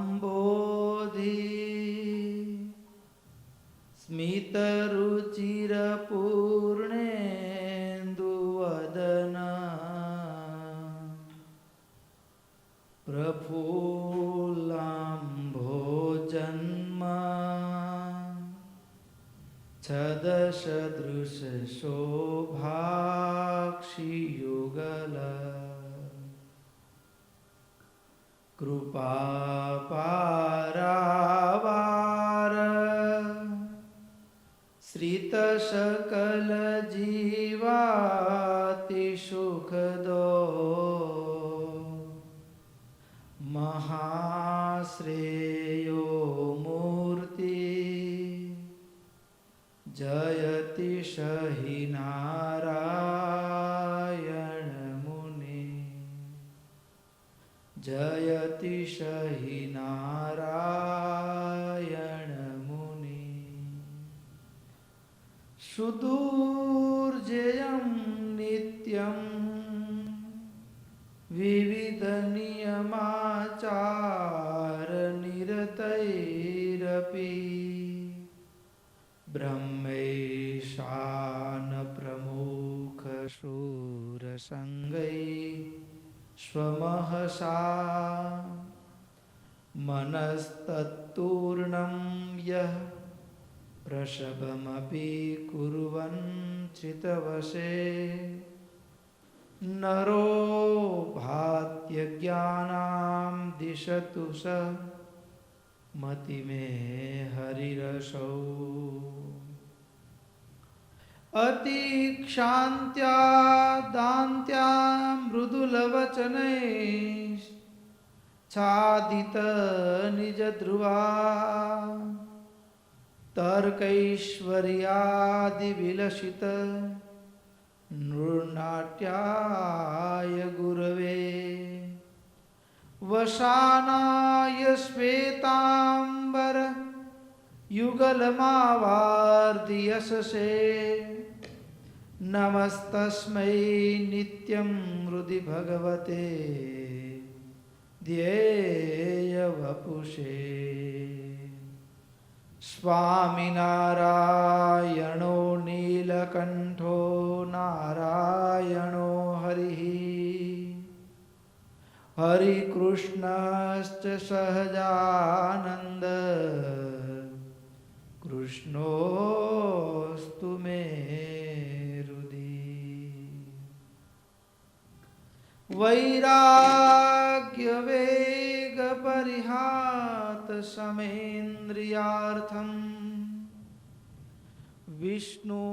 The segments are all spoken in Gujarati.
સદાનંદાંબોધિ સ્મિતરુચિરપૂર્ણેન્દુવદના પ્રફુલ્લાંભોજન્મા છદસદૃશશોભાક્ષિયુગલા કૃપાપારાવાર શ્રિતસકલજીવાતિસુખદો મહાશ્રેયો મૂર્તિ જયતિ સહિ નારાયણ મુનિ જયતિ સહિ નારાયણ મુનિ સુદુર્જયં નિત્યં વિવિધ નિયમાચાર નિરતૈરપી બ્રહ્મૈશાન પ્રમુખ શૂરસંગૈ સ્વમહસા મનસ્તત્તૂર્ણં યઃ પ્રસભમપી કુર્વન ચિતવશે નરો ભાત્યજ્ઞાનાં દિશતુ સ મતિમે હરિરસૌ અતિક્ષાન્ત્યા દાન્ત્યા મૃદુલવચનૈ છાદિત નિજધ્રુવા તર્કૈશ્વર્યાદિવિલસિત નૃનાટ્યાય ગુરવે વસાનાય શ્વેતાંબર યુગલમાવાર્ધિયસસે નમસ્તસ્મૈ નિત્યં હૃદિ ભગવતે ધ્યેય વપુષે સ્વામિનારાયણો નીલકંઠો નારાયણો હરિઃ હરિકૃષ્ણશ્ચ સહજાનંદ કૃષ્ણોસ્તુ મે હૃદિ વૈરાગ્ય વેગ પરિહાત સમેન્દ્રિયાર્થમ વિષ્ણુ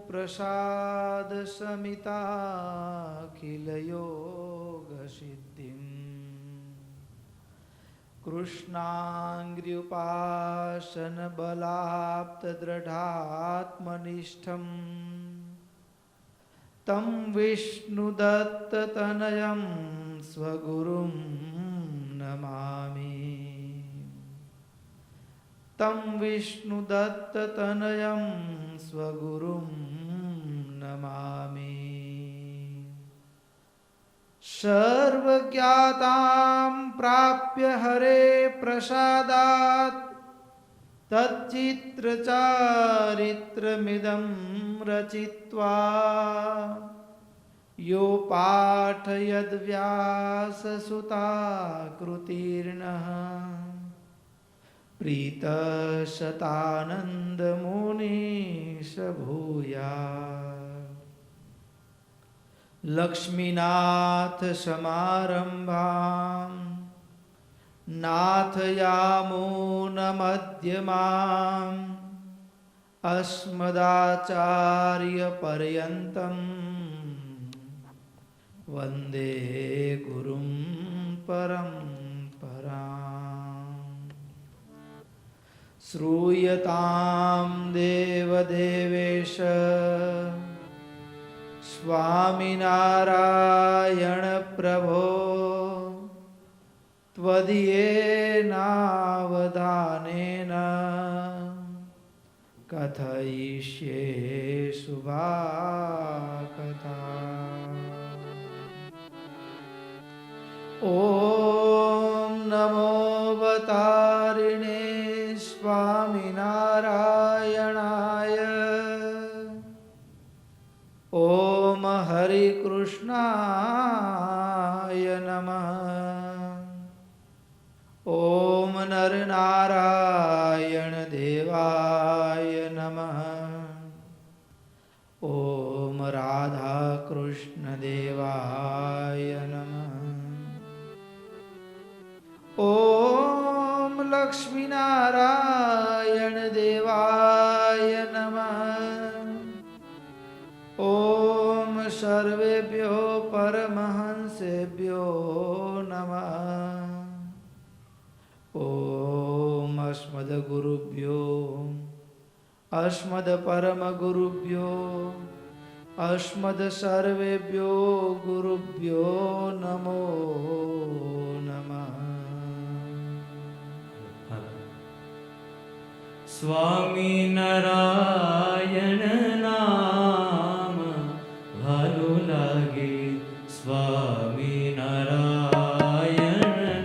પ્રસાદ સમિતાખિલ યોગ સિદ્ધિમ કૃષ્ણાંગ્ર્યુપાસન બલાપ્ત દ્રઢાત્મનિષ્ઠમ તમ વિષ્ણુદત્ત તનયં સ્વગુરું નમામિ તમ વિષ્ણુદત્ત તનયં સ્વગુરું નમામિ સર્વજ્ઞાતાં પ્રાપ્ય હરે પ્રસાદાત તચ્ચિત્રચારિત્રમિદં રચિત્વા યો પાઠયદ્ વ્યાસસુતાકૃતિર્નઃ પ્રીતસતાનંદમુનિશ ભૂયા લક્ષ્મીનાથ સમારંભાં નાથયામૂન મધ્યમાં અસ્મદાચાર્ય પર્યન્તં વંદે ગુરું પરંપરાં શ્રૂયતાં દેવદેવેશ સ્વામિનારાયણ પ્રભો ત્વદીયેનાવધાનેન કથયિષ્યે શુભા કથા. ઓમ નમો અવતારિણે સ્વામિનારાયણાય. ઓમ હરિ કૃષ્ણાય નમઃ. ઓમ નરનારાયણ દેવાય નમઃ. ઓમ રાધા કૃષ્ણ દેવાય નમઃ. ઓમ લક્ષ્મીનારાયણ દેવાય નમઃ. ઓમ સર્વેભ્યો પરમહંસેભ્યો નમઃ. ઓમ અસ્મદ્ગુરુભ્યો અસ્મદ્પરમગુરુભ્યો અસ્મદ સર્વેભ્યો ગુરુભ્યો નમો નમઃ. સ્વામિનારાયણ નામ ભાલું લાગે. સ્વામિનારાયણ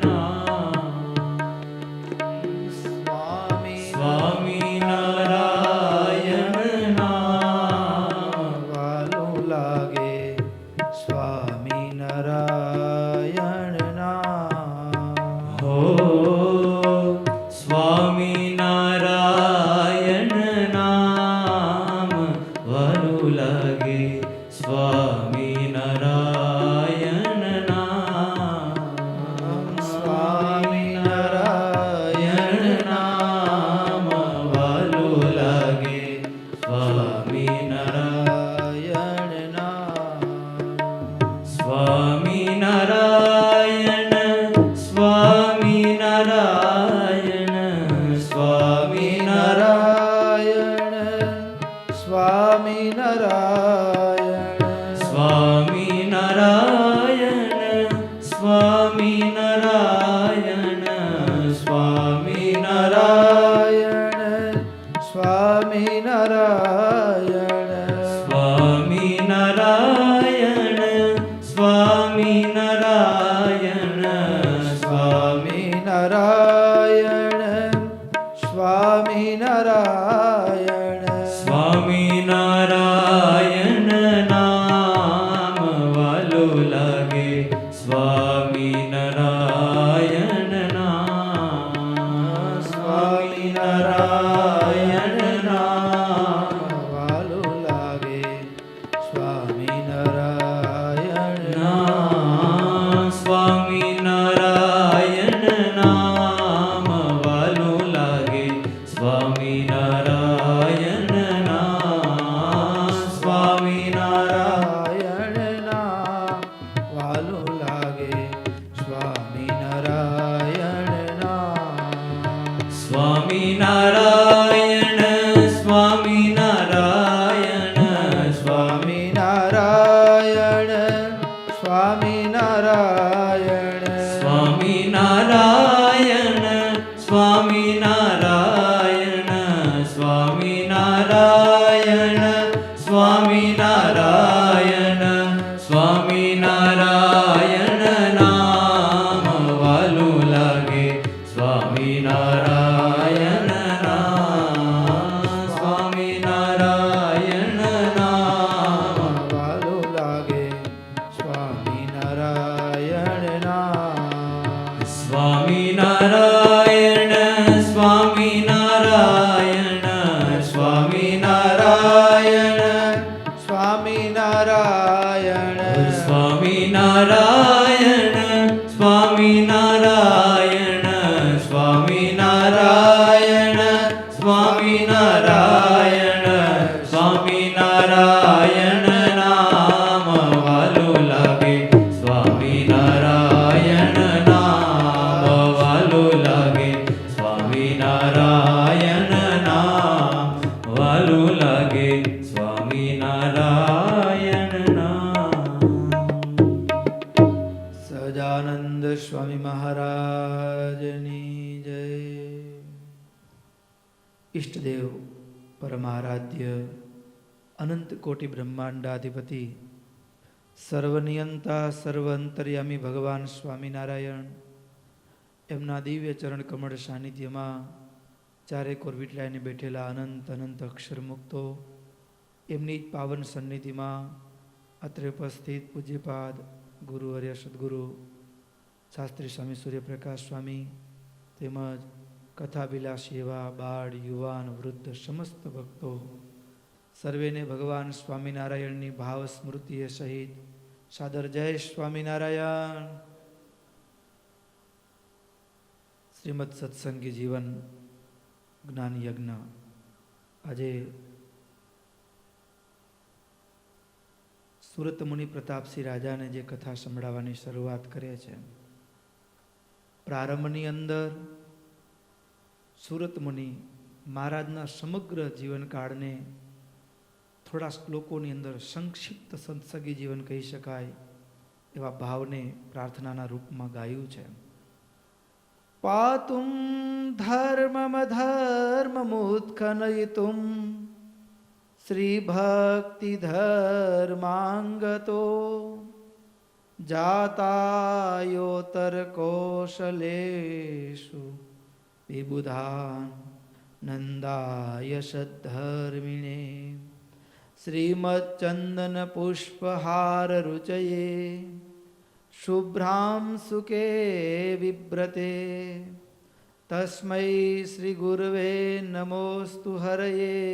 સ્વામિનારાયણ નામ વાલું લાગે. સ્વામિનારાયણ નામ હો સ્વામિનારાયણ નામ વાલું લાગે. સ્વામિનારાયણ નામ સ્વામિનારાયણ નામ વાલું લાગે. સ્વામિનારાયણ સ્વામિનારાયણ સ્વામિનારાયણ સ્વામિનારાયણ સ્વામિનારાયણ સ્વામિનારાયણ સ્વામિનારાયણ સ્વામિનારાયણ સ્વામિનારાયણ સ્વામિનારાયણ સ્વામિનારાયણ સ્વામિનારાયણ સ્વામિનારાયણ સ્વામિનારાયણ નામ વાલું લાગે. સ્વામિનારાયણ નામ સ્વામિનારાયણ નામ વાલું લાગે. સ્વામિનારાયણ નામ સ્વામિનારાયણ નામ વાલું લાગે. સ્વામિનારાયણ નામ સ્વામિનારાયણ નારાયણ નામ વાલું લાગે. સ્વામિનારાયણ નામ સ્વામિનારાયણ સ્વામિનારાયણ સ્વામિનારાયણ સ્વામિનારાયણ સ્વામિનારાયણ સ્વામિનારાયણ સ્વામિનારાયણ સ્વામિનારાયણ સ્વામિનારાયણ નામ વાલું લાગે. સ્વામિનારાયણ નામ સ્વામિનારાયણ નામ વાલું લાગે. સ્વામિનારાયણ નામ સ્વામિનારાયણ સ્વામિનારાયણ સ્વામિનારાયણ સ્વામિનારાયણ સ્વામિનારાયણ સ્વામિનારાયણ સ્વામિનારાયણ સ્વામિનારાયણ સ્વામિનારાયણ નામ વાલું લાગે. સ્વામિનારાયણ નામ વાલું લાગે. સ્વામિનારાયણ નામ વાલું લાગે. સ્વામિનારાયણ નામ. સહજાનંદ સ્વામી મહારાજની જય. ઈષ્ટદેવ પરમારાધ્ય અનંત કોટી બ્રહ્માંડાધિપતિ સર્વનિયંતા સર્વ અંતર્યામી ભગવાન સ્વામિનારાયણ એમના દિવ્ય ચરણ કમળ સાનિધ્યમાં ચારે કોર વિટલાઈને બેઠેલા અનંત અનંત અક્ષર મુક્તો એમની જ પાવન સન્નિધિમાં અત્રે ઉપસ્થિત પૂજ્યપાદ ગુરુવર્ય સદગુરુ શાસ્ત્રી સ્વામી સૂર્યપ્રકાશ સ્વામી તેમજ કથાભિલાષી એવા બાળ યુવાન વૃદ્ધ સમસ્ત ભક્તો સર્વેને ભગવાન સ્વામિનારાયણની ભાવ સ્મૃતિએ સહિત સાદર જય સ્વામિનારાયણ. શ્રીમદ સત્સંગી જીવન જ્ઞાન યજ્ઞ આજે સુરત મુનિ પ્રતાપસિંહ રાજાને જે કથા સંભળાવવાની શરૂઆત કરે છે, પ્રારંભની અંદર સુરત મુનિ મહારાજના સમગ્ર જીવનકાળને થોડા શ્લોકોની અંદર સંક્ષિપ્ત સત્સંગી જીવન કહી શકાય એવા ભાવને પ્રાર્થનાના રૂપમાં ગાયું છે. પાતુમ ધર્મમધર્મમુત્ખનયિતુમ શ્રી ભક્તિ ધર્માંગતો જાતાયોતર કૌશલેષુ વિબુધાન નંદાય સદ્ધર્મિણે શ્રીમચ્ચંદન પુષ્પહાર રુચયે શુભ્રામ સુકે વિવ્રતે તસ્મૈ શ્રી ગુરવે નમોસ્તુ હરયે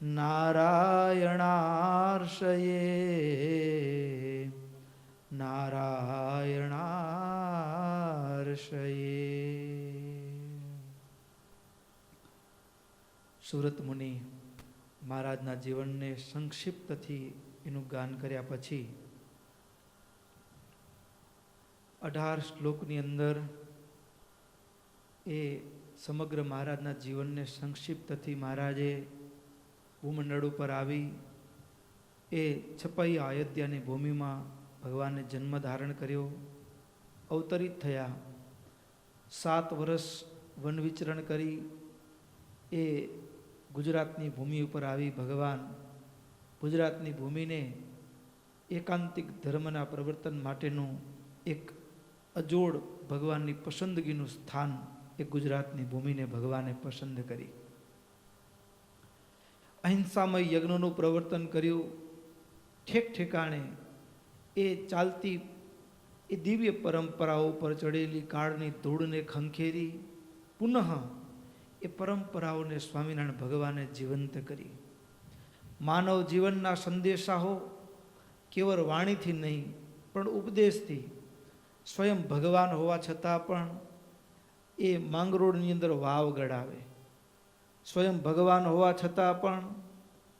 નારાયણાર્ષયે નારાયણાર્ષયે. સુરત મુનિ મહારાજના જીવનને સંક્ષિપ્તથી એનું ગાન કર્યા પછી 18 શ્લોકની અંદર એ સમગ્ર મહારાજના જીવનને સંક્ષિપ્તથી મહારાજે ભૂમંડળ ઉપર આવી એ છપાઈ અયોધ્યાની ભૂમિમાં ભગવાને જન્મ ધારણ કર્યો, અવતરિત થયા, 7 વર્ષ વન વિચરણ કરી એ ગુજરાતની ભૂમિ ઉપર આવી ભગવાન ગુજરાતની ભૂમિને એકાંતિક ધર્મના પ્રવર્તન માટેનું એક અજોડ ભગવાનની પસંદગીનું સ્થાન એ ગુજરાતની ભૂમિને ભગવાને પસંદ કરી. અહિંસામય યજ્ઞોનું પ્રવર્તન કર્યું. ઠેક ઠેકાણે એ ચાલતી એ દિવ્ય પરંપરાઓ પર ચડેલી કાળની ધૂળને ખંખેરી પુનઃ એ પરંપરાઓને સ્વામિનારાયણ ભગવાને જીવંત કરી. માનવ જીવનના સંદેશાઓ કેવળ વાણીથી નહીં પણ ઉપદેશથી, સ્વયં ભગવાન હોવા છતાં પણ એ માંગરોળની અંદર વાવ ગડાવે, સ્વયં ભગવાન હોવા છતાં પણ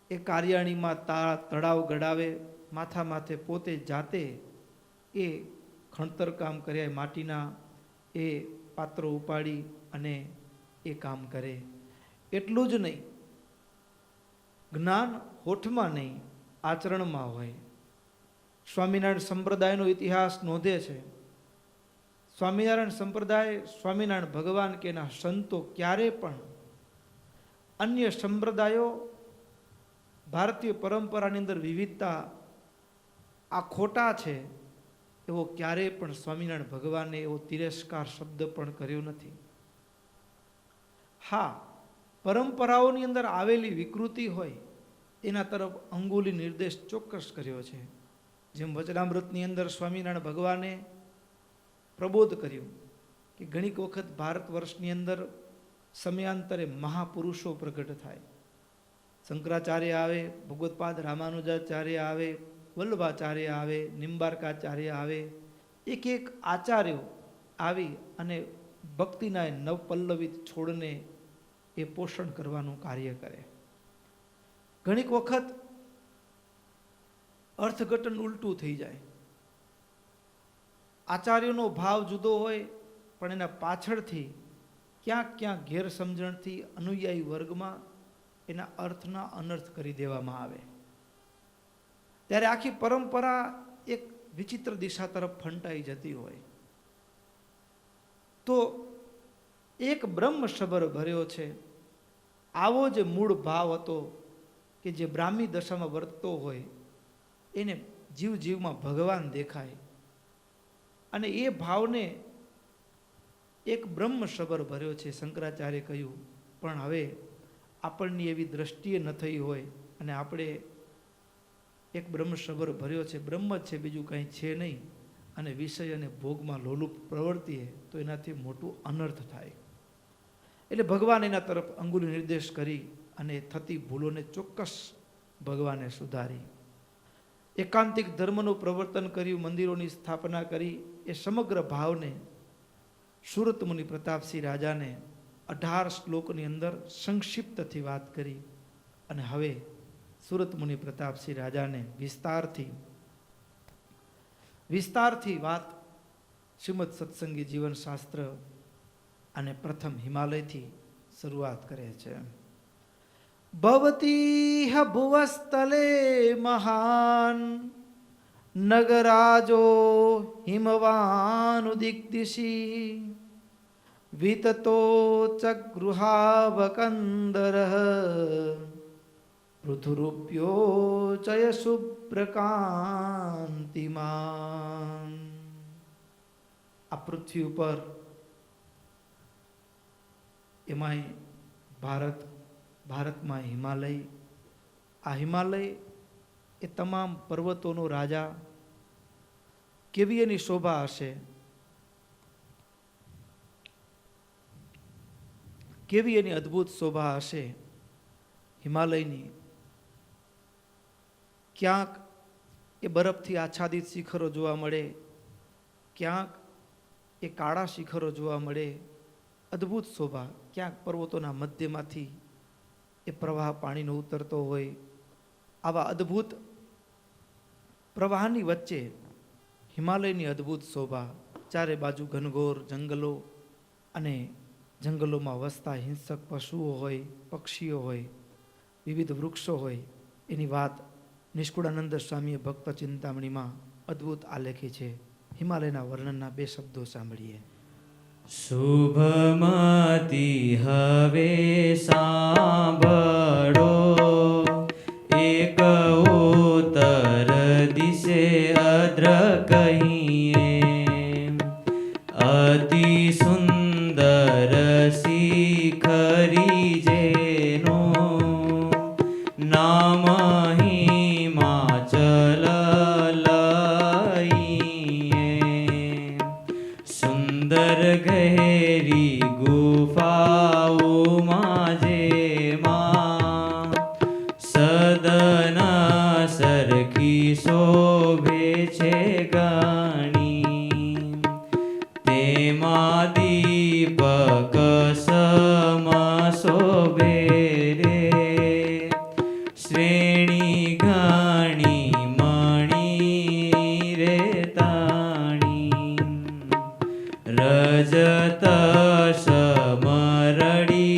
એ કાર્યાણીમાં તળાવ ગડાવે, માથા માથે પોતે જાતે એ ખણતર કામ કર્યા, માટીના એ પાત્રો ઉપાડી અને એ કામ કરે. એટલું જ નહીં, જ્ઞાન હોઠમાં નહીં આચરણમાં હોય. સ્વામિનારાયણ સંપ્રદાયનો ઇતિહાસ નોંધે છે, સ્વામિનારાયણ સંપ્રદાય, સ્વામિનારાયણ ભગવાન કે એના સંતો ક્યારે પણ અન્ય સંપ્રદાયો ભારતીય પરંપરાની અંદર વિવિધતા આ ખોટા છે એવો ક્યારેય પણ સ્વામિનારાયણ ભગવાને એવો તિરસ્કાર શબ્દ પણ કર્યો નથી. હા, પરંપરાઓની અંદર આવેલી વિકૃતિ હોય એના તરફ અંગુલી નિર્દેશ ચોક્કસ કર્યો છે. જેમ વચનામૃતની અંદર સ્વામિનારાયણ ભગવાને પ્રબોધ કર્યું કે ઘણીક વખત ભારત વર્ષની અંદર સમયાંતરે મહાપુરુષો પ્રગટ થાય. શંકરાચાર્ય આવે, ભગવત્પાદ રામાનુજાચાર્ય આવે, વલ્લભાચાર્ય આવે, નિંબાર્કાચાર્ય આવે, એક એક આચાર્યો આવી અને ભક્તિના નવપલ્લવિત છોડને એ પોષણ કરવાનું કાર્ય કરે. ઘણીક વખત અર્થઘટન ઉલટું થઈ જાય. આચાર્યનો ભાવ જુદો હોય પણ એના પાછળથી ક્યાંક ક્યાંક ગેરસમજણથી અનુયાયી વર્ગમાં એના અર્થના અનર્થ કરી દેવામાં આવે, ત્યારે આખી પરંપરા એક વિચિત્ર દિશા તરફ ફંટાઈ જતી હોય. તો એક બ્રહ્મ સબર ભર્યો છે. આવો જે મૂળ ભાવ હતો કે જે બ્રાહ્મી દશામાં વર્તતો હોય એને જીવ જીવમાં ભગવાન દેખાય, અને એ ભાવને એક બ્રહ્મ સબર ભર્યો છે. શંકરાચાર્ય કહ્યું પણ હવે આપણની એવી દ્રષ્ટિએ ન થઈ હોય અને આપણે એક બ્રહ્મ સબર ભર્યો છે, બ્રહ્મ જ છે, બીજું કંઈ છે નહીં, અને વિષય અને ભોગમાં લોલુપ પ્રવર્તીએ તો એનાથી મોટું અનર્થ થાય. એટલે ભગવાન એના તરફ અંગુલી નિર્દેશ કરી અને થતી ભૂલોને ચોક્કસ ભગવાને સુધારી. એકાંતિક ધર્મનું પ્રવર્તન કર્યું, મંદિરોની સ્થાપના કરી. એ સમગ્ર ભાવને સુરત મુનિ પ્રતાપસિંહ રાજાને 18 શ્લોકની અંદર સંક્ષિપ્તથી વાત કરી. અને હવે સુરત મુનિ પ્રતાપસિંહ રાજાને વિસ્તારથી વાત શ્રીમદ સત્સંગી જીવનશાસ્ત્ર અને પ્રથમ હિમાલયથી શરૂઆત કરે છે. ભવતી ભુવસ્થલે મહાન નગરાજો હિમવાનુદિગ્દિશી વિતતો ચગૃહાવકંદર પૃથુરૂપ્યો ચય શુભ્રકાંતિમાન. આ પૃથ્વી ઉપર એમાંય ભારતમાં હિમાલય, આ હિમાલય એ તમામ પર્વતોનો રાજા. કેવી એની શોભા હશે, કેવી એની અદ્ભુત શોભા હશે હિમાલયની. ક્યાંક એ બરફથી આચ્છાદિત શિખરો જોવા મળે, ક્યાંક એ કાળા શિખરો જોવા મળે, અદ્ભુત શોભા. ક્યાંક પર્વતોના મધ્યમાંથી એ પ્રવાહ પાણીનો ઉતરતો હોય. આવા અદ્ભુત પ્રવાહની વચ્ચે હિમાલયની અદ્ભુત શોભા. ચારે બાજુ ઘનઘોર જંગલો અને જંગલોમાં વસતા હિંસક પશુઓ હોય, પક્ષીઓ હોય, વિવિધ વૃક્ષો હોય. એની વાત નિષ્કુળાનંદ સ્વામીએ ભક્ત ચિંતામણીમાં અદ્ભુત આલેખી છે. હિમાલયના વર્ણનના 2 શબ્દો સાંભળીએ. શુભમતી હવે સાંભળો, એક ઉત્તર દિશે અદ્ર કહીએ, અતિ સુંદર શિખરી જેનો નામ હિમાચલ લઈએ, સુંદર ગહેરી ગુફાઓમાં જેમાં સદન સરખી શોભે છે ગણી, તેમાં દીપક સમ શોભે રે, શ્રેણી ઘણી મણી રે તાણી, રજત સમરડિયા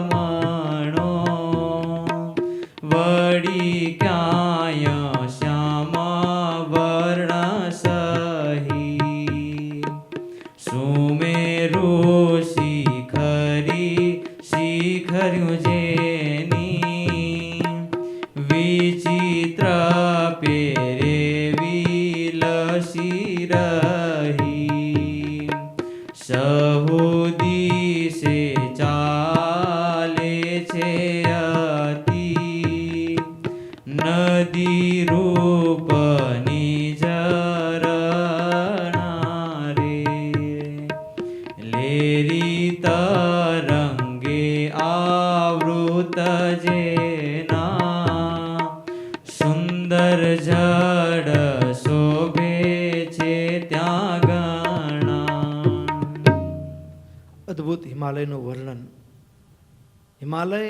મણો, વળી ક્યાંય શ્યામ વર્ણ સહી, સુમેરુ શિખર્યું જેની, વિચિત્ર પેરે વિલસી રહી, સહુ દિશે ચાલે છે અતિ, નદી રૂપની ઝરણા રે, લેરી તરંગે આવૃત જેના, સુંદર જડ શોભે છે ત્યાં ગણા. અદ્ભુત હિમાલયનું વર્ણન. હિમાલય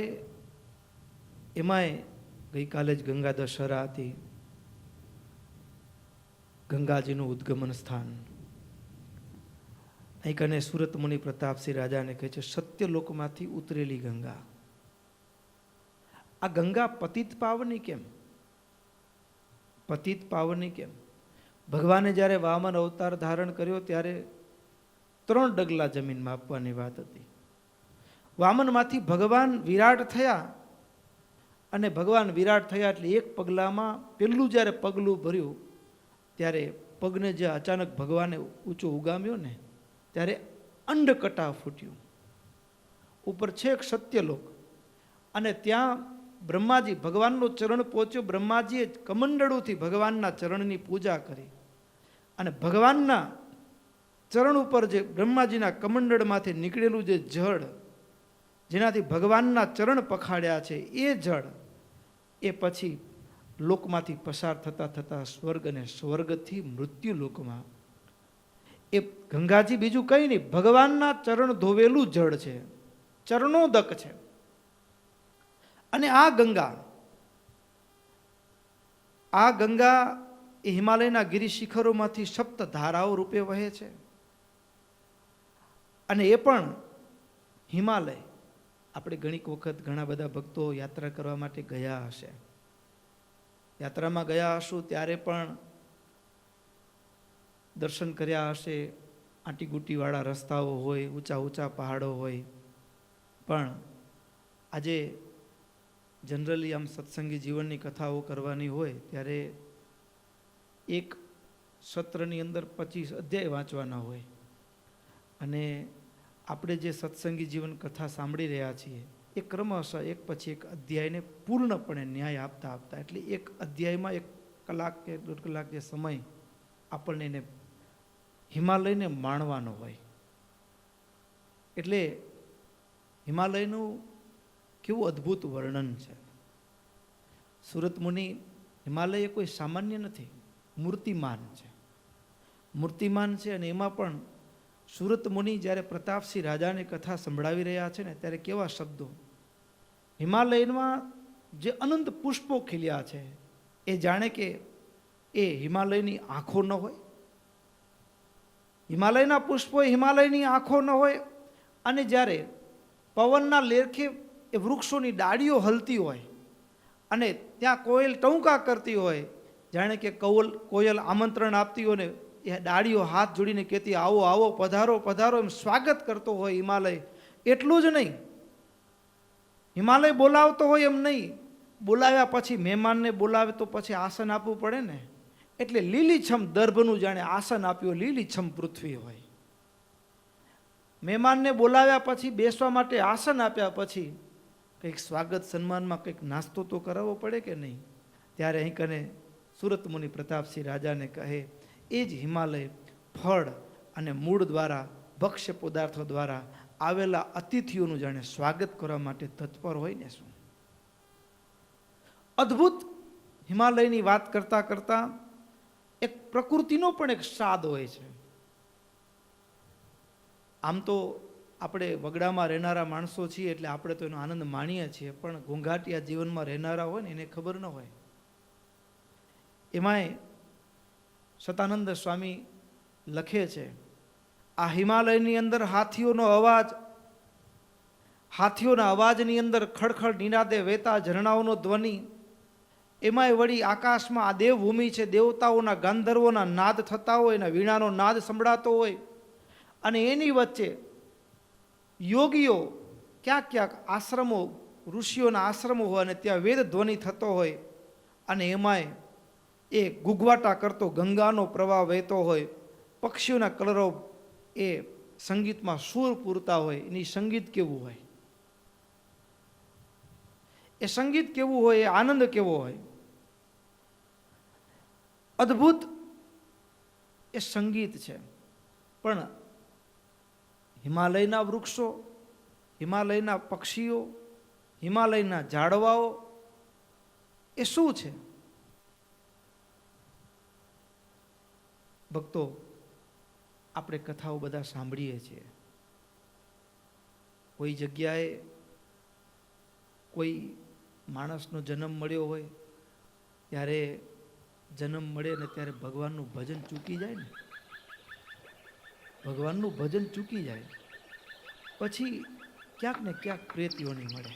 એમાંય ગઈકાલે જ ગંગા દશહરા હતી. ગંગાજીનું ઉદ્ગમન સ્થાન. અહીં કને સુરત મુનિ પ્રતાપસિંહ રાજાને કહે છે સત્યલોકમાંથી ઉતરેલી ગંગા. આ ગંગા પતિત પાવની કેમ? પતિત પાવની કેમ? ભગવાને જ્યારે વામન અવતાર ધારણ કર્યો ત્યારે 3 ડગલા જમીનમાં આપવાની વાત હતી. વામનમાંથી ભગવાન વિરાટ થયા, અને ભગવાન વિરાટ થયા એટલે એક પગલામાં પેલું જ્યારે પગલું ભર્યું ત્યારે પગને જે અચાનક ભગવાને ઊંચો ઉગામ્યો ને ત્યારે અંડકટા ફૂટ્યું, ઉપર છેક સત્યલોક, અને ત્યાં બ્રહ્માજી, ભગવાનનો ચરણ પહોંચ્યો. બ્રહ્માજીએ કમંડળુથી ભગવાનના ચરણની પૂજા કરી, અને ભગવાનના ચરણ ઉપર જે બ્રહ્માજીના કમંડળમાંથી નીકળેલું જે જળ, જેનાથી ભગવાનના ચરણ પખાડ્યા છે, એ જળ એ પછી લોકમાંથી પસાર થતાં થતાં સ્વર્ગ, અને સ્વર્ગથી મૃત્યુ લોકમાં. એ ગંગાજી બીજું કંઈ નહીં, ભગવાનના ચરણ ધોવેલું જળ છે, ચરણોદક છે. અને આ ગંગા એ હિમાલયના ગિરી શિખરોમાંથી સપ્ત ધારાઓ રૂપે વહે છે. અને એ પણ હિમાલય, આપણે ઘણીક વખત ઘણા બધા ભક્તો યાત્રા કરવા માટે ગયા હશે, યાત્રામાં ગયા હશું ત્યારે પણ દર્શન કર્યા હશે. આંટીગુટીવાળા રસ્તાઓ હોય, ઊંચા ઊંચા પહાડો હોય, પણ આજે જનરલી આમ સત્સંગી જીવનની કથાઓ કરવાની હોય ત્યારે એક સત્રની અંદર 25 અધ્યાય વાંચવાના હોય, અને આપણે જે સત્સંગી જીવન કથા સાંભળી રહ્યા છીએ એ ક્રમશઃ એક પછી એક અધ્યાયને પૂર્ણપણે ન્યાય આપતા આપતા, એટલે એક અધ્યાયમાં 1 કલાક કે 1.5 કલાક જે સમય આપણને એને હિમાલયને માણવાનો હોય. એટલે હિમાલયનું કેવું અદ્ભુત વર્ણન છે. સુરત મુનિ, હિમાલય કોઈ સામાન્ય નથી, મૂર્તિમાન છે, મૂર્તિમાન છે. અને એમાં પણ સુરત મુનિ જ્યારે પ્રતાપસિંહ રાજાને કથા સંભળાવી રહ્યા છે ને ત્યારે કેવા શબ્દો, હિમાલયમાં જે અનંત પુષ્પો ખીલ્યા છે એ જાણે કે એ હિમાલયની આંખો ન હોય, હિમાલયના પુષ્પો હિમાલયની આંખો ન હોય. અને જ્યારે પવનના લેરખે એ વૃક્ષોની ડાળીઓ હલતી હોય અને ત્યાં કોયલ ટહુકા કરતી હોય, જાણે કે કોયલ આમંત્રણ આપતી હોય ને એ ડાળીઓ હાથ જોડીને કહેતી આવો આવો, પધારો પધારો, એમ સ્વાગત કરતો હોય હિમાલય. એટલું જ નહીં, હિમાલય બોલાવતો હોય એમ નહીં, બોલાવ્યા પછી મહેમાનને બોલાવે તો પછી આસન આપવું પડે ને, એટલે લીલીછમ દર્ભનું જાણે આસન આપ્યું, લીલીછમ પૃથ્વી હોય. મહેમાનને બોલાવ્યા પછી બેસવા માટે આસન આપ્યા પછી કંઈક સ્વાગત સન્માનમાં કંઈક નાસ્તો તો કરાવવો પડે કે નહીં. ત્યારે અહીં કને સુરત મુનિ પ્રતાપસિંહ રાજાને કહે, એ જ હિમાલય ફળ અને મૂળ દ્વારા, ભક્ષ્ય પદાર્થો દ્વારા આવેલા અતિથિઓનું જાણે સ્વાગત કરવા માટે તત્પર હોય ને શું. અદ્ભુત હિમાલયની વાત કરતા કરતા એક પ્રકૃતિનો પણ એક સ્વાદ હોય છે. આમ તો આપણે વગડામાં રહેનારા માણસો છીએ એટલે આપણે તો એનો આનંદ માણીએ છીએ, પણ ઘોંઘાટિયા જીવનમાં રહેનારા હોય ને એને ખબર ન હોય. એમાંય સતાનંદ સ્વામી લખે છે, આ હિમાલયની અંદર હાથીઓનો અવાજ, હાથીઓના અવાજની અંદર ખડખડ નિનાદે વહેતા ઝરણાઓનો ધ્વનિ, એમાંય વળી આકાશમાં આ દેવભૂમિ છે, દેવતાઓના ગાંધર્વોના નાદ થતા હોય, એના વીણાનો નાદ સંભળાતો હોય, અને એની વચ્ચે યોગીઓ ક્યાંક ક્યાંક આશ્રમો, ઋષિઓના આશ્રમો હોય અને ત્યાં વેદ ધ્વનિ થતો હોય, અને એમાંય એ ગુગવાટા કરતો ગંગાનો પ્રવાહ વહેતો હોય, પક્ષીઓના કલરવ એ સંગીતમાં સૂર પૂરતા હોય, એની સંગીત કેવું હોય, એ સંગીત કેવું હોય, એ આનંદ કેવો હોય, અદ્ભુત એ સંગીત છે. પણ હિમાલયના વૃક્ષો, હિમાલયના પક્ષીઓ, હિમાલયના ઝાડવાઓ એ શું છે? ભક્તો, આપણે કથાઓ બધા સાંભળીએ છીએ. કોઈ જગ્યાએ કોઈ માણસનો જન્મ મળ્યો હોય ત્યારે જન્મ મળે ને ત્યારે ભગવાનનું ભજન ચૂકી જાય ને, ભગવાનનું ભજન ચૂકી જાય પછી ક્યાંક ને ક્યાંક પ્રેત યોની મળે,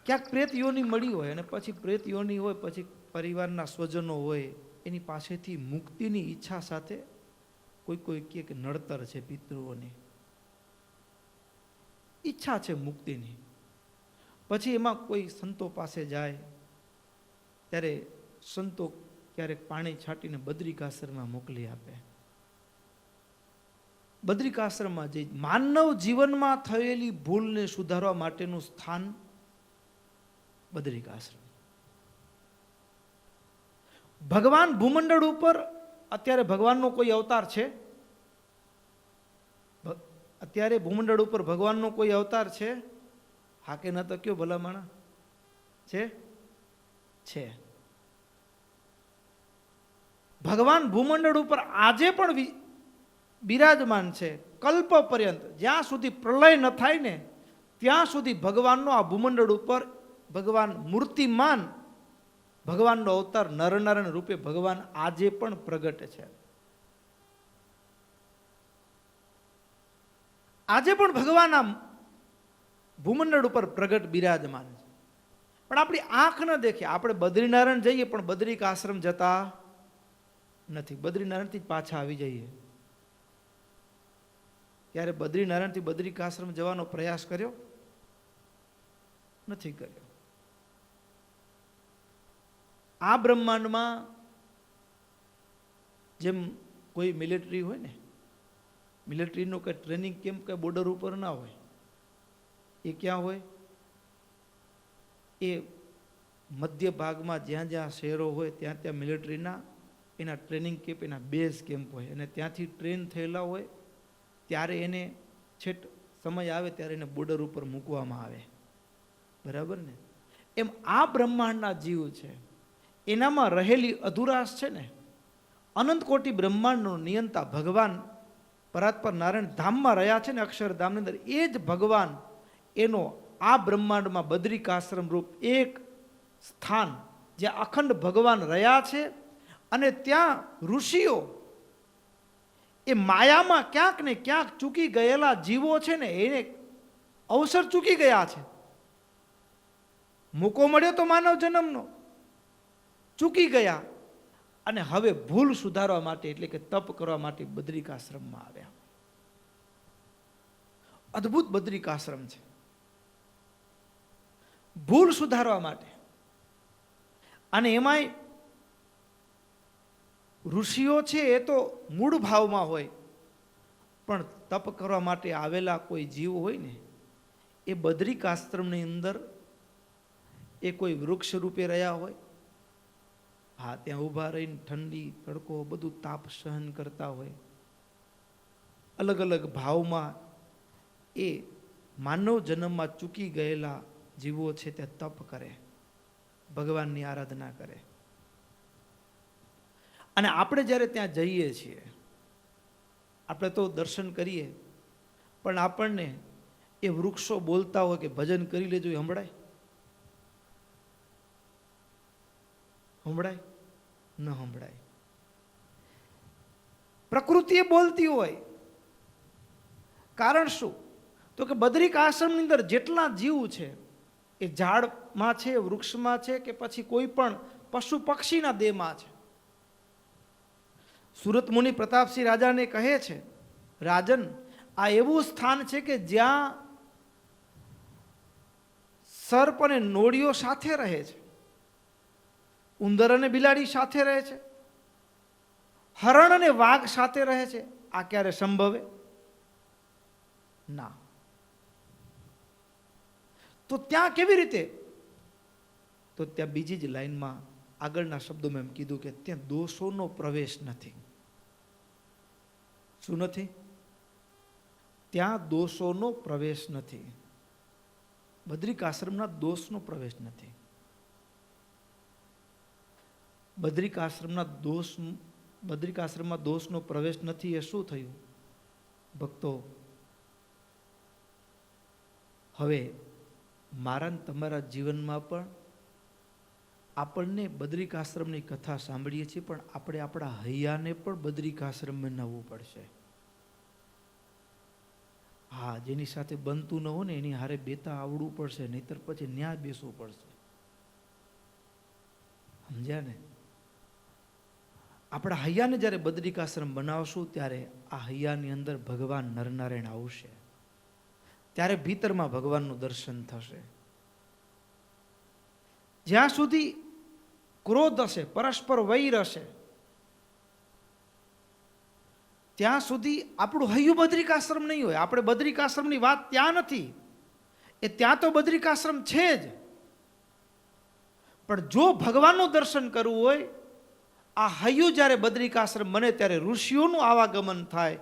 ક્યાંક પ્રેત યોની મળી હોય, અને પછી પ્રેત યોની હોય પછી પરિવારના સ્વજનો હોય એની પાસેથી મુક્તિની ઈચ્છા સાથે કોઈ કહે કે નડતર છે પિતૃઓની, ઈચ્છા છે મુક્તિની. પછી એમાં કોઈ સંતો પાસે જાય ત્યારે સંતો ક્યારેક પાણી છાંટીને બદ્રિકાશ્રમમાં મોકલી આપે. બદ્રિકાશ્રમમાં જઈ માનવ જીવનમાં થયેલી ભૂલને સુધારવા માટેનું સ્થાન બદ્રિકાશ્રમ. ભગવાન ભૂમંડળ ઉપર અત્યારે ભગવાનનો કોઈ અવતાર છે? અત્યારે ભૂમંડળ ઉપર ભગવાનનો કોઈ અવતાર છે? હા કે ના તો કયો ભલા માણા? છે. ભગવાન ભૂમંડળ ઉપર આજે પણ બિરાજમાન છે. કલ્પ પર્યંત જ્યાં સુધી પ્રલય ન થાય ને ત્યાં સુધી ભગવાનનો આ ભૂમંડળ ઉપર ભગવાન મૂર્તિમાન, ભગવાનનો અવતાર નરનારાયણ રૂપે ભગવાન આજે પણ પ્રગટ છે. આજે પણ ભગવાન આમ ભૂમંડળ ઉપર પ્રગટ બિરાજમાન છે. પણ આપણી આંખ ન દેખે. આપણે બદ્રીનારાયણ જઈએ પણ બદ્રિક આશ્રમ જતા નથી. બદ્રીનારાયણથી પાછા આવી જઈએ. ત્યારે બદ્રીનારાયણથી બદ્રિક આશ્રમ જવાનો પ્રયાસ કર્યો નથી કર્યો. આ બ્રહ્માંડમાં જેમ કોઈ મિલિટરી હોય ને, મિલિટરીનો કંઈ ટ્રેનિંગ કેમ્પ કંઈ બોર્ડર ઉપર ના હોય. એ ક્યાં હોય? એ મધ્ય ભાગમાં જ્યાં જ્યાં શહેરો હોય ત્યાં ત્યાં મિલિટરીના એના ટ્રેનિંગ કેમ્પ, એના બેઝ કેમ્પ હોય અને ત્યાંથી ટ્રેન થયેલા હોય ત્યારે એને છેટ સમય આવે ત્યારે એને બોર્ડર ઉપર મૂકવામાં આવે. બરાબર ને? એમ આ બ્રહ્માંડના જીવ છે, એનામાં રહેલી અધુરાશ છે ને, અનંત કોટી બ્રહ્માંડનો નિયંતા ભગવાન પરાત્પર નારાયણ ધામમાં રહ્યા છે ને, અક્ષરધામની અંદર. એ જ ભગવાન એનો આ બ્રહ્માંડમાં બદ્રિકાશ્રમ રૂપ એક સ્થાન જ્યાં અખંડ ભગવાન રહ્યા છે. અને ત્યાં ઋષિઓ એ માયામાં ક્યાંક ને ક્યાંક ચૂકી ગયેલા જીવો છે ને, એને અવસર ચૂકી ગયા છે. મોકો મળ્યો તો માનવ જન્મનો, ચૂકી ગયા અને હવે ભૂલ સુધારવા માટે એટલે કે તપ કરવા માટે બદ્રિકાશ્રમમાં આવ્યા. અદ્ભુત બદ્રિકાશ્રમ છે ભૂલ સુધારવા માટે. અને એમાંય ઋષિઓ છે એ તો મૂળ ભાવમાં હોય, પણ તપ કરવા માટે આવેલા કોઈ જીવ હોય ને, એ બદ્રિકાશ્રમની અંદર એ કોઈ વૃક્ષ રૂપે રહ્યા હોય. હા, ત્યાં ઊભા રહીને ઠંડી તડકો બધું તાપ સહન કરતા હોય. અલગ અલગ ભાવમાં એ માનવ જન્મમાં ચૂકી ગયેલા જીવો છે તે તપ કરે, ભગવાનની આરાધના કરે. અને આપણે જ્યારે ત્યાં જઈએ છીએ, આપણે તો દર્શન કરીએ, પણ આપણને એ વૃક્ષો બોલતા હોય કે ભજન કરી લેજો, એ સંભળાય? સંભળાય? ન સંભળાય. પ્રકૃતિ એ બોલતી હોય. કારણ શું? તો કે બદ્રિક આશ્રમની અંદર જેટલા જીવ છે એ ઝાડમાં છે, વૃક્ષમાં છે, કે પછી કોઈ પણ પશુ પક્ષીના દેહમાં છે. સુરત મુનિ પ્રતાપસિંહ રાજાને કહે છે, રાજન, આ એવું સ્થાન છે કે જ્યાં સર્પ અને નોળીઓ સાથે રહે છે, ઉંદર અને બિલાડી સાથે રહે છે, હરણ અને વાઘ સાથે રહે છે. આ ક્યારે સંભવે? ના. તો ત્યાં કેવી રીતે? તો ત્યાં બીજી જ લાઈનમાં આગળના શબ્દોમાં એમ કીધું કે ત્યાં દોષોનો પ્રવેશ નથી. શું નથી? ત્યાં દોષોનો પ્રવેશ નથી. બદ્રિકાશ્રમના દોષનો પ્રવેશ નથી. બદ્રિકાશ્રમમાં દોષનો પ્રવેશ નથી. એ શું થયું ભક્તો? હવે મારા ને તમારા જીવનમાં પણ આપણને બદ્રિકાશ્રમની કથા સાંભળીએ છીએ, પણ આપણે આપણા હૈયાને પણ બદ્રિકાશ્રમમાં નવવું પડશે. હા, જેની સાથે બનતું ન હોય ને એની હારે બેતા આવડવું પડશે, નહીતર પછી ન્યા બેસવું પડશે. સમજ્યા ને? આપણા હૈયાને જ્યારે બદ્રિકાશ્રમ બનાવશું ત્યારે આ હૈયાની અંદર ભગવાન નરનારાયણ આવશે. ત્યારે ભીતરમાં ભગવાનનું દર્શન થશે. જ્યાં સુધી ક્રોધ હશે, પરસ્પર વૈર હશે, ત્યાં સુધી આપણું હૈયું બદ્રિકાશ્રમ નહીં હોય. આપણે બદ્રિકાશ્રમની વાત ત્યાં નથી, એ ત્યાં તો બદ્રિકાશ્રમ છે જ, પણ જો ભગવાનનું દર્શન કરવું હોય, આ હૈયું જ્યારે બદ્રિકાશ્રમ બને ત્યારે ઋષિઓનું આવાગમન થાય.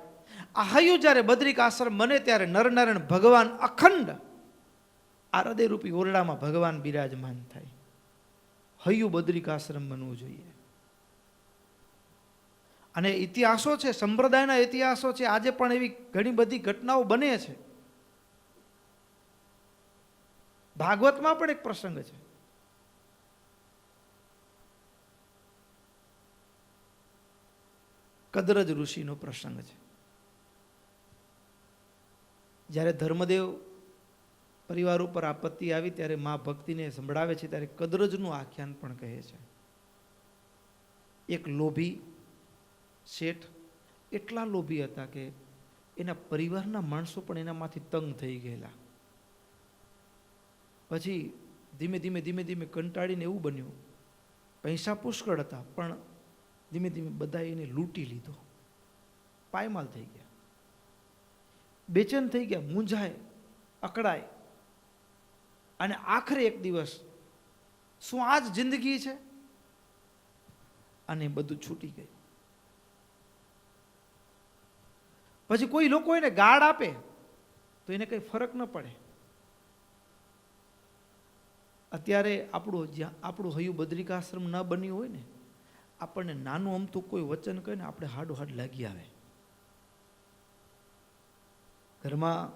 આ હૈયું જ્યારે બદ્રિકાશ્રમ બને ત્યારે નરનારાયણ ભગવાન અખંડ આ હૃદયરૂપી ઓરડામાં ભગવાન બિરાજમાન થાય. હૈયું બદ્રિકાશ્રમ બનવું જોઈએ. અને ઇતિહાસો છે, સંપ્રદાયના ઇતિહાસો છે, આજે પણ એવી ઘણી બધી ઘટનાઓ બને છે. ભાગવતમાં પણ એક પ્રસંગ છે. કદરજ ઋષિનો પ્રસંગ છે. જ્યારે ધર્મદેવ પરિવાર ઉપર આપત્તિ આવી ત્યારે મા ભક્તિને સંભળાવે છે, ત્યારે કદરજનું આખ્યાન પણ કહે છે. એક લોભી શેઠ એટલા લોભી હતા કે એના પરિવારના માણસો પણ એનામાંથી તંગ થઈ ગયેલા. પછી ધીમે ધીમે ધીમે ધીમે કંટાળીને એવું બન્યું, પૈસા પુષ્કળ હતા પણ ધીમે ધીમે બધા એને લૂંટી લીધો. પાયમાલ થઈ ગયા, બેચેન થઈ ગયા, મૂંઝાય, અકળાય. અને આખરે એક દિવસ, શું આ જ જિંદગી છે? અને બધું છૂટી ગયું. પછી કોઈ લોકો એને ગાળ આપે તો એને કંઈ ફરક ન પડે. અત્યારે આપણું હૈયું બદ્રિકાશ્રમ ન બન્યું હોય ને, આપણને નાનું અમથું કોઈ વચન કહે ને, આપણે હાડો હાડ લાગી આવે. ઘરમાં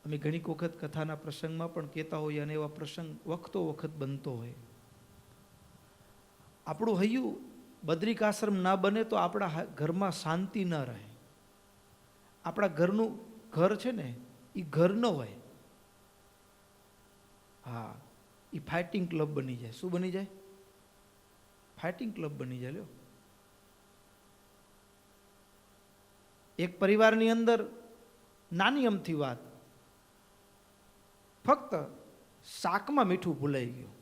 અમે ઘણી વખત કથાના પ્રસંગમાં પણ કહેતા હોઈએ, અને એવા પ્રસંગ વખતો વખત બનતો હોય. આપણું હૈયું બદ્રિકાશ્રમ ના બને તો આપણા ઘરમાં શાંતિ ન રહે. આપણા ઘરનું ઘર છે ને, એ ઘર ન હોય. હા, એ ફાઇટિંગ ક્લબ બની જાય. શું બની જાય? ફાઇટિંગ ક્લબ બની જાય. લ્યો, એક પરિવારની અંદર નાની અમથી વાત, ફક્ત શાકમાં મીઠું ભૂલાઈ ગયું.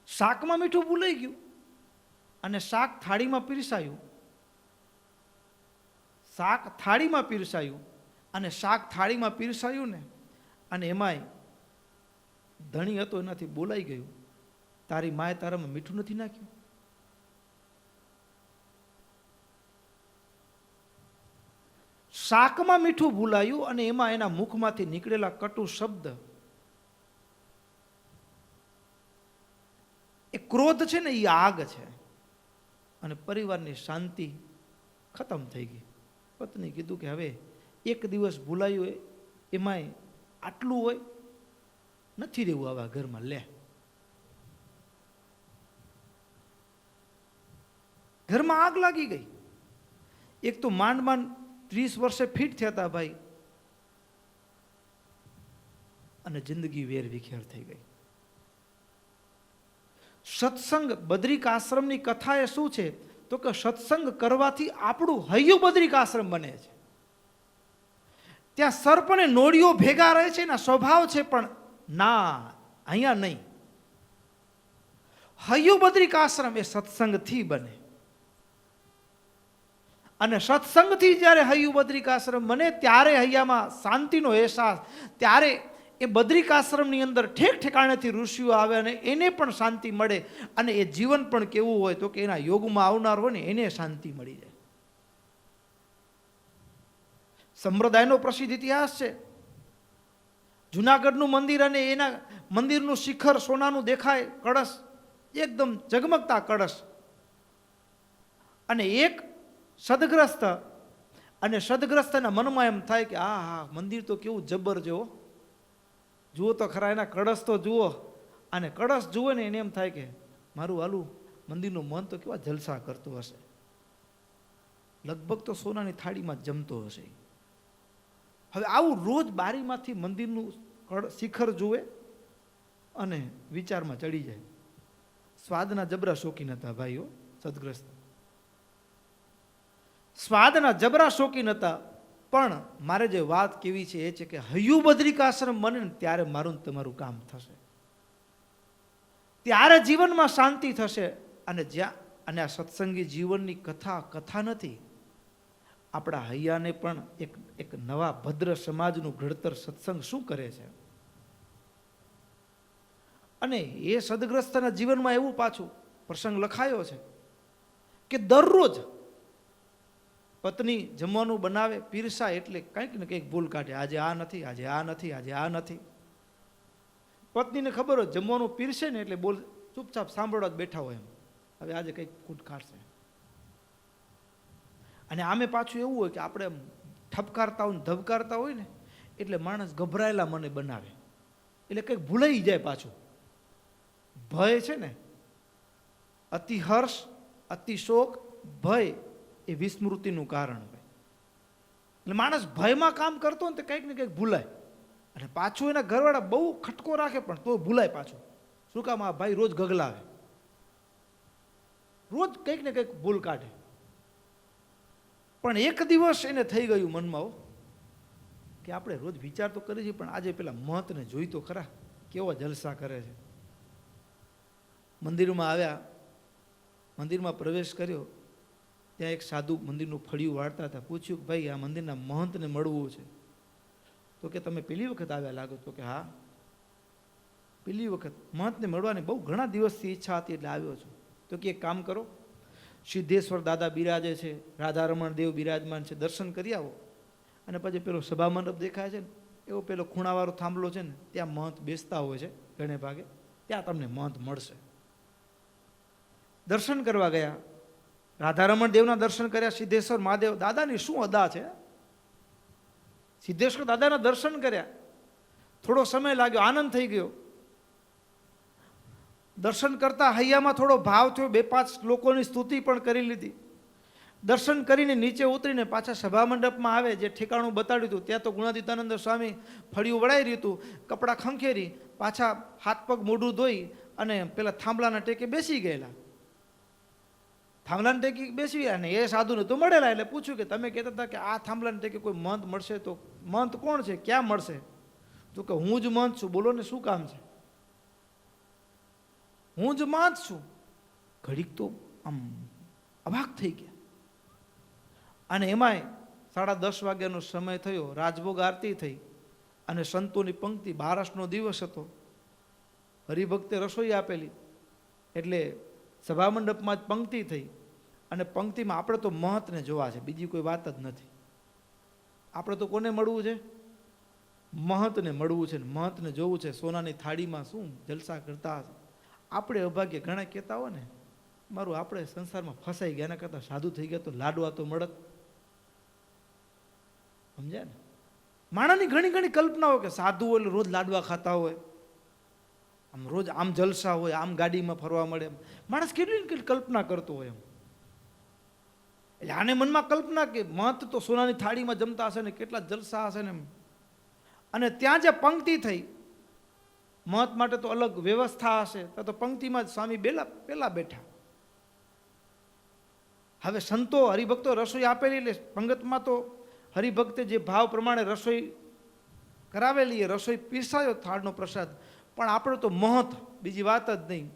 શાકમાં મીઠું ભૂલાઈ ગયું અને શાક થાળીમાં પીરસાયું. શાક થાળીમાં પીરસાયું અને શાક થાળીમાં પીરસાયું ને, અને એમાંય ધણી હતો એનાથી બોલાઈ ગયું, તારી માએ તારામાં મીઠું નથી નાખ્યું. શાકમાં મીઠું ભૂલાયું અને એમાં એના મુખમાંથી નીકળેલા કટુ શબ્દ, એ ક્રોધ છે ને, એ આગ છે. અને પરિવારની શાંતિ ખતમ થઈ ગઈ. પત્ની કીધું કે હવે એક દિવસ ભૂલાયું હોય, એમાંય આટલું હોય, નથી રહેવું આવા ઘરમાં. લે, ઘરમાં આગ લાગી ગઈ. એક તો માંડ માંડ 30 વર્ષે ફિટ થયા હતા ભાઈ, અને જિંદગી વેર વિખેર થઈ ગઈ. સત્સંગ, બદ્રિકાશ્રમની કથા એ શું છે તો કે સત્સંગ કરવાથી આપણું હૈયું બદ્રિકાશ્રમ બને છે. ત્યાં સર્પ અને નોળીઓ ભેગા રહે છે, એના સ્વભાવ છે, પણ ના, અહીંયા નહીં. હૈયું બદ્રિકાશ્રમ એ સત્સંગથી બને. અને સત્સંગથી જ્યારે હૈયું બદ્રિકાશ્રમ બને ત્યારે હૈયામાં શાંતિનો અહેસાસ, ત્યારે એ બદ્રિકાશ્રમની અંદર ઠેક ઠેકાણેથી ઋષિઓ આવે અને એને પણ શાંતિ મળે. અને એ જીવન પણ કેવું હોય તો કે એના યોગમાં આવનાર હોય ને એને શાંતિ મળી જાય. સંપ્રદાયનો પ્રસિદ્ધ ઇતિહાસ છે. જુનાગઢનું મંદિર અને એના મંદિરનું શિખર સોનાનું દેખાય, કળશ એકદમ ઝગમગતા કળશ, અને એક સદગ્રસ્ત, અને સદગ્રસ્તના મનમાં એમ થાય કે આ હા, મંદિર તો કેવું જબર જેવો, જુઓ તો ખરા, એના કળશ તો જુઓ. અને કળશ જુએ ને એને એમ થાય કે મારું વાલું મંદિરનું મન તો કેવા જલસા કરતો હશે, લગભગ તો સોનાની થાળીમાં જમતો હશે. હવે આવું રોજ બારીમાંથી મંદિરનું શિખર જુએ અને વિચારમાં ચડી જાય. સ્વાદના જબરા શોખીન હતા ભાઈઓ, સદગ્રસ્ત સ્વાદના જબરા શોખીન હતા. પણ મારે જે વાત કેવી છે એ છે કે હૈયું બદ્રિકાશ્રમ બને ને ત્યારે મારું ને તમારું કામ થશે, ત્યારે જીવનમાં શાંતિ થશે. અને જ્યાં અને આ સત્સંગી જીવનની કથા નથી. આપણા હૈયાને પણ એક નવા ભદ્ર સમાજનું ઘડતર સત્સંગ શું કરે છે. અને એ સદગ્રસ્તના જીવનમાં એવું પાછું પ્રસંગ લખાયો છે કે દરરોજ પત્ની જમવાનું બનાવે, પીરસાય એટલે કંઈક ને કંઈક ભૂલ કાઢે. આજે આ નથી, આજે આ નથી, આજે આ નથી. પત્નીને ખબર હોય જમવાનું પીરસે ને એટલે બોલ ચૂપચાપ સાંભળવા જ બેઠા હોય એમ, હવે આજે કંઈક ખૂટ કાઢશે. અને આમે પાછું એવું હોય કે આપણે ઠપકારતા હોય ને ધબકારતા હોય ને એટલે માણસ ગભરાયેલા મને બનાવે, એટલે કંઈક ભૂલાઈ જાય. પાછું ભય છે ને, અતિ હર્ષ, અતિ શોક, ભય એ વિસ્મૃતિનું કારણ હોય. એટલે માણસ ભયમાં કામ કરતો ને તો કંઈક ને કંઈક ભૂલાય. અને પાછું એના ઘરવાળા બહુ ખટકો રાખે પણ તો ભૂલાય પાછું. શું કામ? આ ભાઈ રોજ ગગલાવે, રોજ કંઈક ને કંઈક ભૂલ કાઢે. પણ એક દિવસ એને થઈ ગયું મનમાં કે આપણે રોજ વિચાર તો કરીએ છીએ પણ આજે પેલા મહંતને જોઈ તો ખરા, કેવા જલસા કરે છે. મંદિરમાં આવ્યા, મંદિરમાં પ્રવેશ કર્યો, ત્યાં એક સાધુ મંદિરનું ફળિયું વાળતા હતા. પૂછ્યું કે ભાઈ આ મંદિરના મહંતને મળવું છે. તો કે તમે પેલી વખત આવ્યા લાગો. તો કે હા પેલી વખત મહંતને મળવાની બહુ ઘણા દિવસથી ઈચ્છા હતી એટલે આવ્યો છું. તો કે એક કામ કરો, સિદ્ધેશ્વર દાદા બિરાજે છે, રાધારમણ દેવ બિરાજમાન છે, દર્શન કરી આવો. અને પછી પેલો સભા મંડપ દેખાય છે ને એવો પેલો ખૂણાવાળો થાંભલો છે ને ત્યાં મહંત બેસતા હોય છે ઘણે ભાગે, ત્યાં તમને મહંત મળશે. દર્શન કરવા ગયા, રાધારમણ દેવના દર્શન કર્યા. સિદ્ધેશ્વર મહાદેવ દાદાની શું અદા છે. સિદ્ધેશ્વર દાદાના દર્શન કર્યા, થોડો સમય લાગ્યો, આનંદ થઈ ગયો. દર્શન કરતા હૈયામાં થોડો ભાવ થયો, 2-5 લોકોની સ્તુતિ પણ કરી લીધી. દર્શન કરીને નીચે ઉતરીને પાછા સભા મંડપમાં આવે, જે ઠેકાણું બતાડ્યું હતું ત્યાં તો ગુણાતીતાનંદ સ્વામી ફળિયું વળાઈ રહ્યું હતું, કપડાં ખંખેરી પાછા હાથ પગ મોઢું ધોઈ અને પેલા થાંભલાના ટેકે બેસી ગયેલા. થાંભલાના ટેકે બેસી અને એ સાધુને તો મળેલા. એટલે પૂછ્યું કે તમે કહેતા હતા કે આ થાંભલાના ટેકે કોઈ મહંત મળશે, તો મહંત કોણ છે, ક્યાં મળશે? તો કે હું જ મહંત છું. બોલો ને શું કામ છે? હું જ મહંત છું. ઘડીક તો આમ અવાક થઈ ગયા. અને એમાંય 10:30 વાગ્યાનો સમય થયો, રાજભોગ આરતી થઈ અને સંતોની પંક્તિ, બારસનો દિવસ હતો, હરિભક્તે રસોઈ આપેલી એટલે સભા મંડપમાં જ પંક્તિ થઈ. અને પંક્તિમાં આપણે તો મહંતને જોવા છે, બીજી કોઈ વાત જ નથી. આપણે તો કોને મળવું છે? મહંતને મળવું છે. મહંતને જોવું છે. સોનાની થાળીમાં શું જલસા કરતા હશે. આપણે અભાગ્ય ઘણા કહેતા હોય ને મારું આપણે સંસારમાં ફસાઈ ગયા, એના કરતાં સાધુ થઈ ગયા તો લાડવા તો મળત. સમજ્યા ને? માણસની ઘણી કલ્પનાઓ કે સાધુ હોય એટલે રોજ લાડવા ખાતા હોય, આમ રોજ આમ જલસા હોય, આમ ગાડીમાં ફરવા મળે. માણસ કેટલી કલ્પના કરતો હોય એમ. એટલે આને મનમાં કલ્પના કે મહંત તો સોનાની થાળીમાં જમતા હશે ને કેટલા જલસા હશે ને એમ. અને ત્યાં જે પંક્તિ થઈ, મહંત માટે તો અલગ વ્યવસ્થા હશે, તો પંક્તિમાં જ સ્વામી પેલા બેઠા. હવે સંતો હરિભક્તો રસોઈ આપેલી એટલે પંગતમાં તો હરિભક્તે જે ભાવ પ્રમાણે રસોઈ કરાવેલી એ રસોઈ પીરસાયો થાળનો પ્રસાદ. પણ આપણે તો મહંત, બીજી વાત જ નહીં.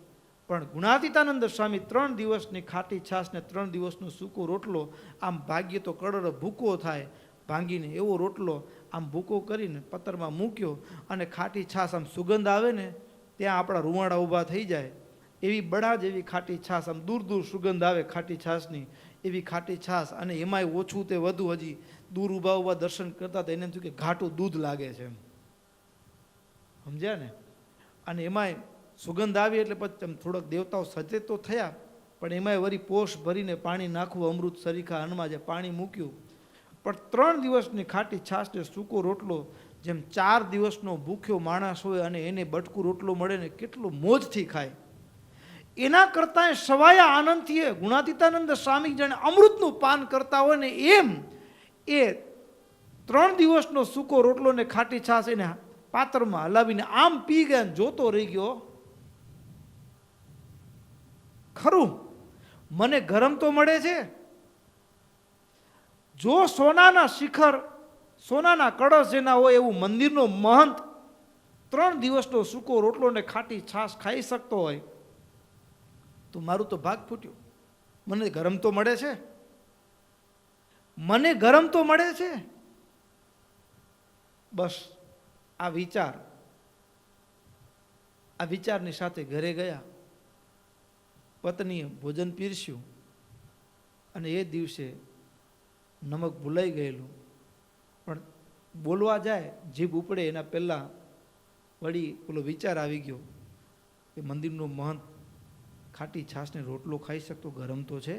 પણ ગુણાતીતાનંદ સ્વામી 3 દિવસની ખાટી છાશ ને 3 દિવસનો સૂકો રોટલો, આમ ભાગ્ય તો કડર ભૂકો થાય ભાંગીને, એવો રોટલો આમ ભૂકો કરીને પતરમાં મૂક્યો અને ખાટી છાશ આમ સુગંધ આવે ને ત્યાં આપણા રૂવાડા ઊભા થઈ જાય એવી બળા જેવી ખાટી છાશ, આમ દૂર દૂર સુગંધ આવે ખાટી છાશની, એવી ખાટી છાશ. અને એમાંય ઓછું તે વધુ, હજી દૂર ઊભા દર્શન કરતા હતા એને એમ થયું કે ઘાટું દૂધ લાગે છે એમ. સમજ્યા ને? અને એમાંય સુગંધ આવી એટલે પછી થોડોક દેવતાઓ સચેત તો થયા, પણ એમાંય વળી પોષ ભરીને પાણી નાખવું, અમૃત સરીખા અન્નમાં જે પાણી મૂક્યું. પણ 3 દિવસની ખાટી છાશ ને સૂકો રોટલો, જેમ 4 દિવસનો ભૂખ્યો માણસ હોય અને એને બટકું રોટલો મળે ને કેટલું મોજથી ખાય, એના કરતાં સવાયા આનંદથી એ ગુણાતીતાનંદ સ્વામી જાણે અમૃતનું પાન કરતા હોય ને એમ એ 3 દિવસનો સૂકો રોટલો ને ખાટી છાશ એને પાત્રમાં હલાવીને આમ પી ગયા, જોતો રહી ગયો. ખરું મને ગરમ તો મળે છે, જો સોનાના શિખર સોનાના કળશ જેના હોય એવું મંદિરનો મહંત 3 દિવસનો સૂકો રોટલો ને ખાટી છાશ ખાઈ શકતો હોય તો મારું તો ભાગ ફૂટ્યું. મને ગરમ તો મળે છે, મને ગરમ તો મળે છે. બસ આ વિચારની સાથે ઘરે ગયા. પત્નીએ ભોજન પીરસ્યું અને એ દિવસે નમક ભૂલાઈ ગયેલું, પણ બોલવા જાય જીભ ઉપડે એના પહેલાં વળી પેલો વિચાર આવી ગયો કે મંદિરનો મહંત ખાટી છાશને રોટલો ખાઈ શકતો ગરમ તો છે.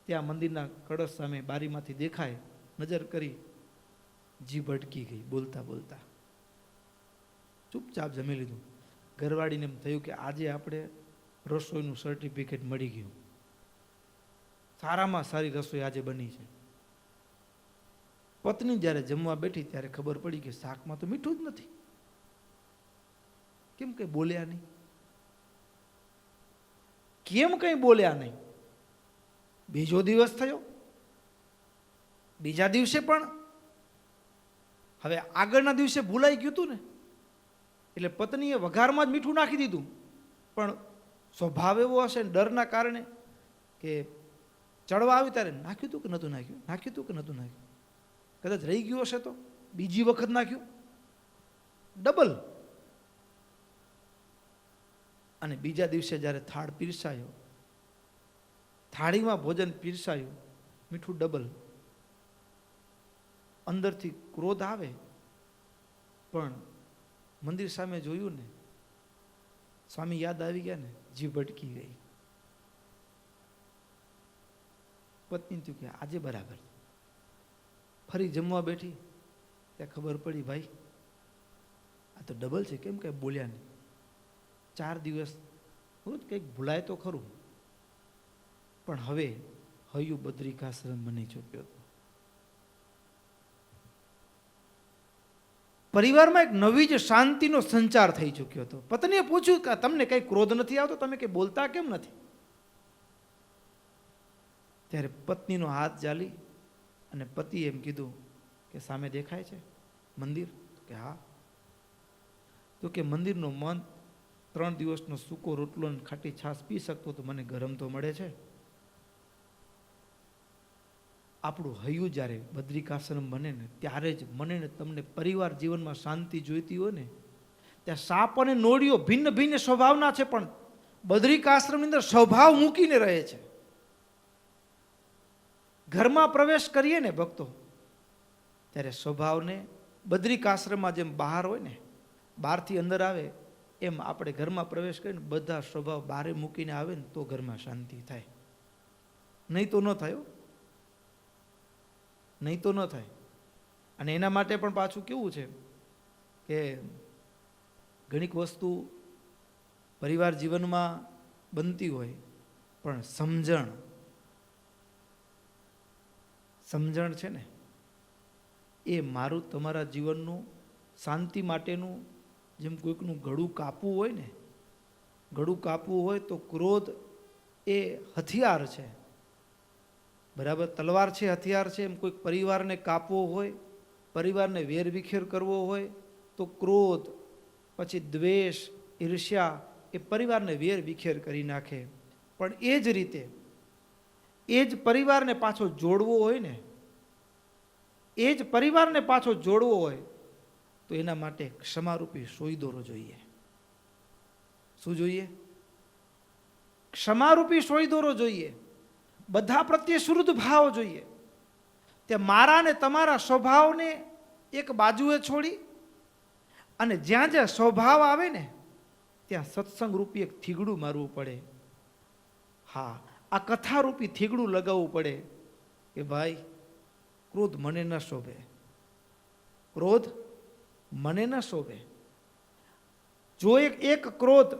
ત્યાં મંદિરના કળશ સામે બારીમાંથી દેખાય, નજર કરી, જીભ અટકી ગઈ. બોલતા બોલતા ચૂપચાપ જમી લીધું. ઘરવાળીને એમ થયું કે આજે આપણે રસોઈનું સર્ટિફિકેટ મળી ગયું, સારામાં સારી રસોઈ આજે બની છે. પત્ની જ્યારે જમવા બેઠી ત્યારે ખબર પડી કે શાકમાં તો મીઠું જ નથી. કેમ કંઈ બોલ્યા નહીં? કેમ કંઈ બોલ્યા નહીં? બીજો દિવસ થયો, બીજા દિવસે પણ. હવે આગળના દિવસે ભૂલાઈ ગયું હતું ને, એટલે પત્નીએ વઘારમાં જ મીઠું નાખી દીધું. પણ સ્વભાવ એવો હશે ને ડરના કારણે કે ચડવા આવી ત્યારે નાખ્યું હતું કે નહોતું નાખ્યું, નાખ્યું હતું કે નહોતું નાખ્યું, કદાચ રહી ગયું હશે તો બીજી વખત નાખ્યું, ડબલ. અને બીજા દિવસે જ્યારે થાળ પીરસાયો, થાળીમાં ભોજન પીરસાયું, મીઠું ડબલ. અંદરથી ક્રોધ આવે, પણ મંદિર સામે જોયું ને, સ્વામી યાદ આવી ગયા ને, જીભ અટકી ગઈ. પત્ની થયું કે આજે બરાબર. ફરી જમવા બેઠી ત્યાં ખબર પડી ભાઈ આ તો ડબલ છે, કેમ કંઈ બોલ્યા નહીં. 4 દિવસ રોજ કંઈક ભૂલાય તો ખરું, પણ હવે હૈયું બદ્રિકાશ્રમ બની ચૂક્યો હતો. પરિવારમાં એક નવી જ શાંતિનો સંચાર થઈ ચૂક્યો હતો. પત્નીએ પૂછ્યું કે તમને કંઈ ક્રોધ નથી આવતો, તમે કંઈ બોલતા કેમ નથી? ત્યારે પત્નીનો હાથ ચાલી અને પતિએ એમ કીધું કે સામે દેખાય છે મંદિર? કે હા. તો કે મંદિરનો મન 3 દિવસનો સૂકો રોટલો અને ખાટી છાશ પી શકતો તો મને ગરમ તો મળે છે. આપણું હૈયું જ્યારે બદ્રિકાશ્રમ બને ને ત્યારે જ મને ને તમને પરિવાર જીવનમાં શાંતિ જોઈતી હોય ને. ત્યાં સાપ અને નોળીઓ ભિન્ન ભિન્ન સ્વભાવના છે, પણ બદ્રિકાશ્રમની અંદર સ્વભાવ મૂકીને રહે છે. ઘરમાં પ્રવેશ કરીએ ને ભક્તો, ત્યારે સ્વભાવને બદ્રિકાશ્રમમાં જેમ બહાર હોય ને, બહારથી અંદર આવે એમ આપણે ઘરમાં પ્રવેશ કરીને બધા સ્વભાવ બહારે મૂકીને આવે ને તો ઘરમાં શાંતિ થાય. નહીં તો ન થાય, નહીં તો ન થાય. અને એના માટે પણ પાછું કેવું છે કે ઘણીક વસ્તુ પરિવાર જીવનમાં બનતી હોય, પણ સમજણ છે ને એ મારું તમારા જીવનનું શાંતિ માટેનું, જેમ કોઈકનું ગળું કાપવું હોય ને, ગળું કાપવું હોય તો ક્રોધ એ હથિયાર છે, બરાબર? તલવાર છે, હથિયાર છે. એમ કોઈક પરિવારને કાપવો હોય, પરિવારને વેરવિખેર કરવો હોય તો ક્રોધ, પછી દ્વેષ, ઈર્ષ્યા એ પરિવારને વેરવિખેર કરી નાખે. પણ એ જ રીતે એ જ પરિવારને પાછો જોડવો હોય ને, એ જ પરિવારને પાછો જોડવો હોય તો એના માટે ક્ષમારૂપી સોયદોરો જોઈએ. શું જોઈએ? ક્ષમારૂપી સોયદોરો જોઈએ. બધા પ્રત્યે શુદ્ધ ભાવ જોઈએ. તે મારા ને તમારા સ્વભાવને એક બાજુએ છોડી અને જ્યાં જ્યાં સ્વભાવ આવે ને ત્યાં સત્સંગ રૂપી એક થીગડું મારવું પડે. હા, આ કથારૂપી થીગડું લગાવવું પડે કે ભાઈ ક્રોધ મને ન શોભે, ક્રોધ મને ન શોભે. જો એક ક્રોધ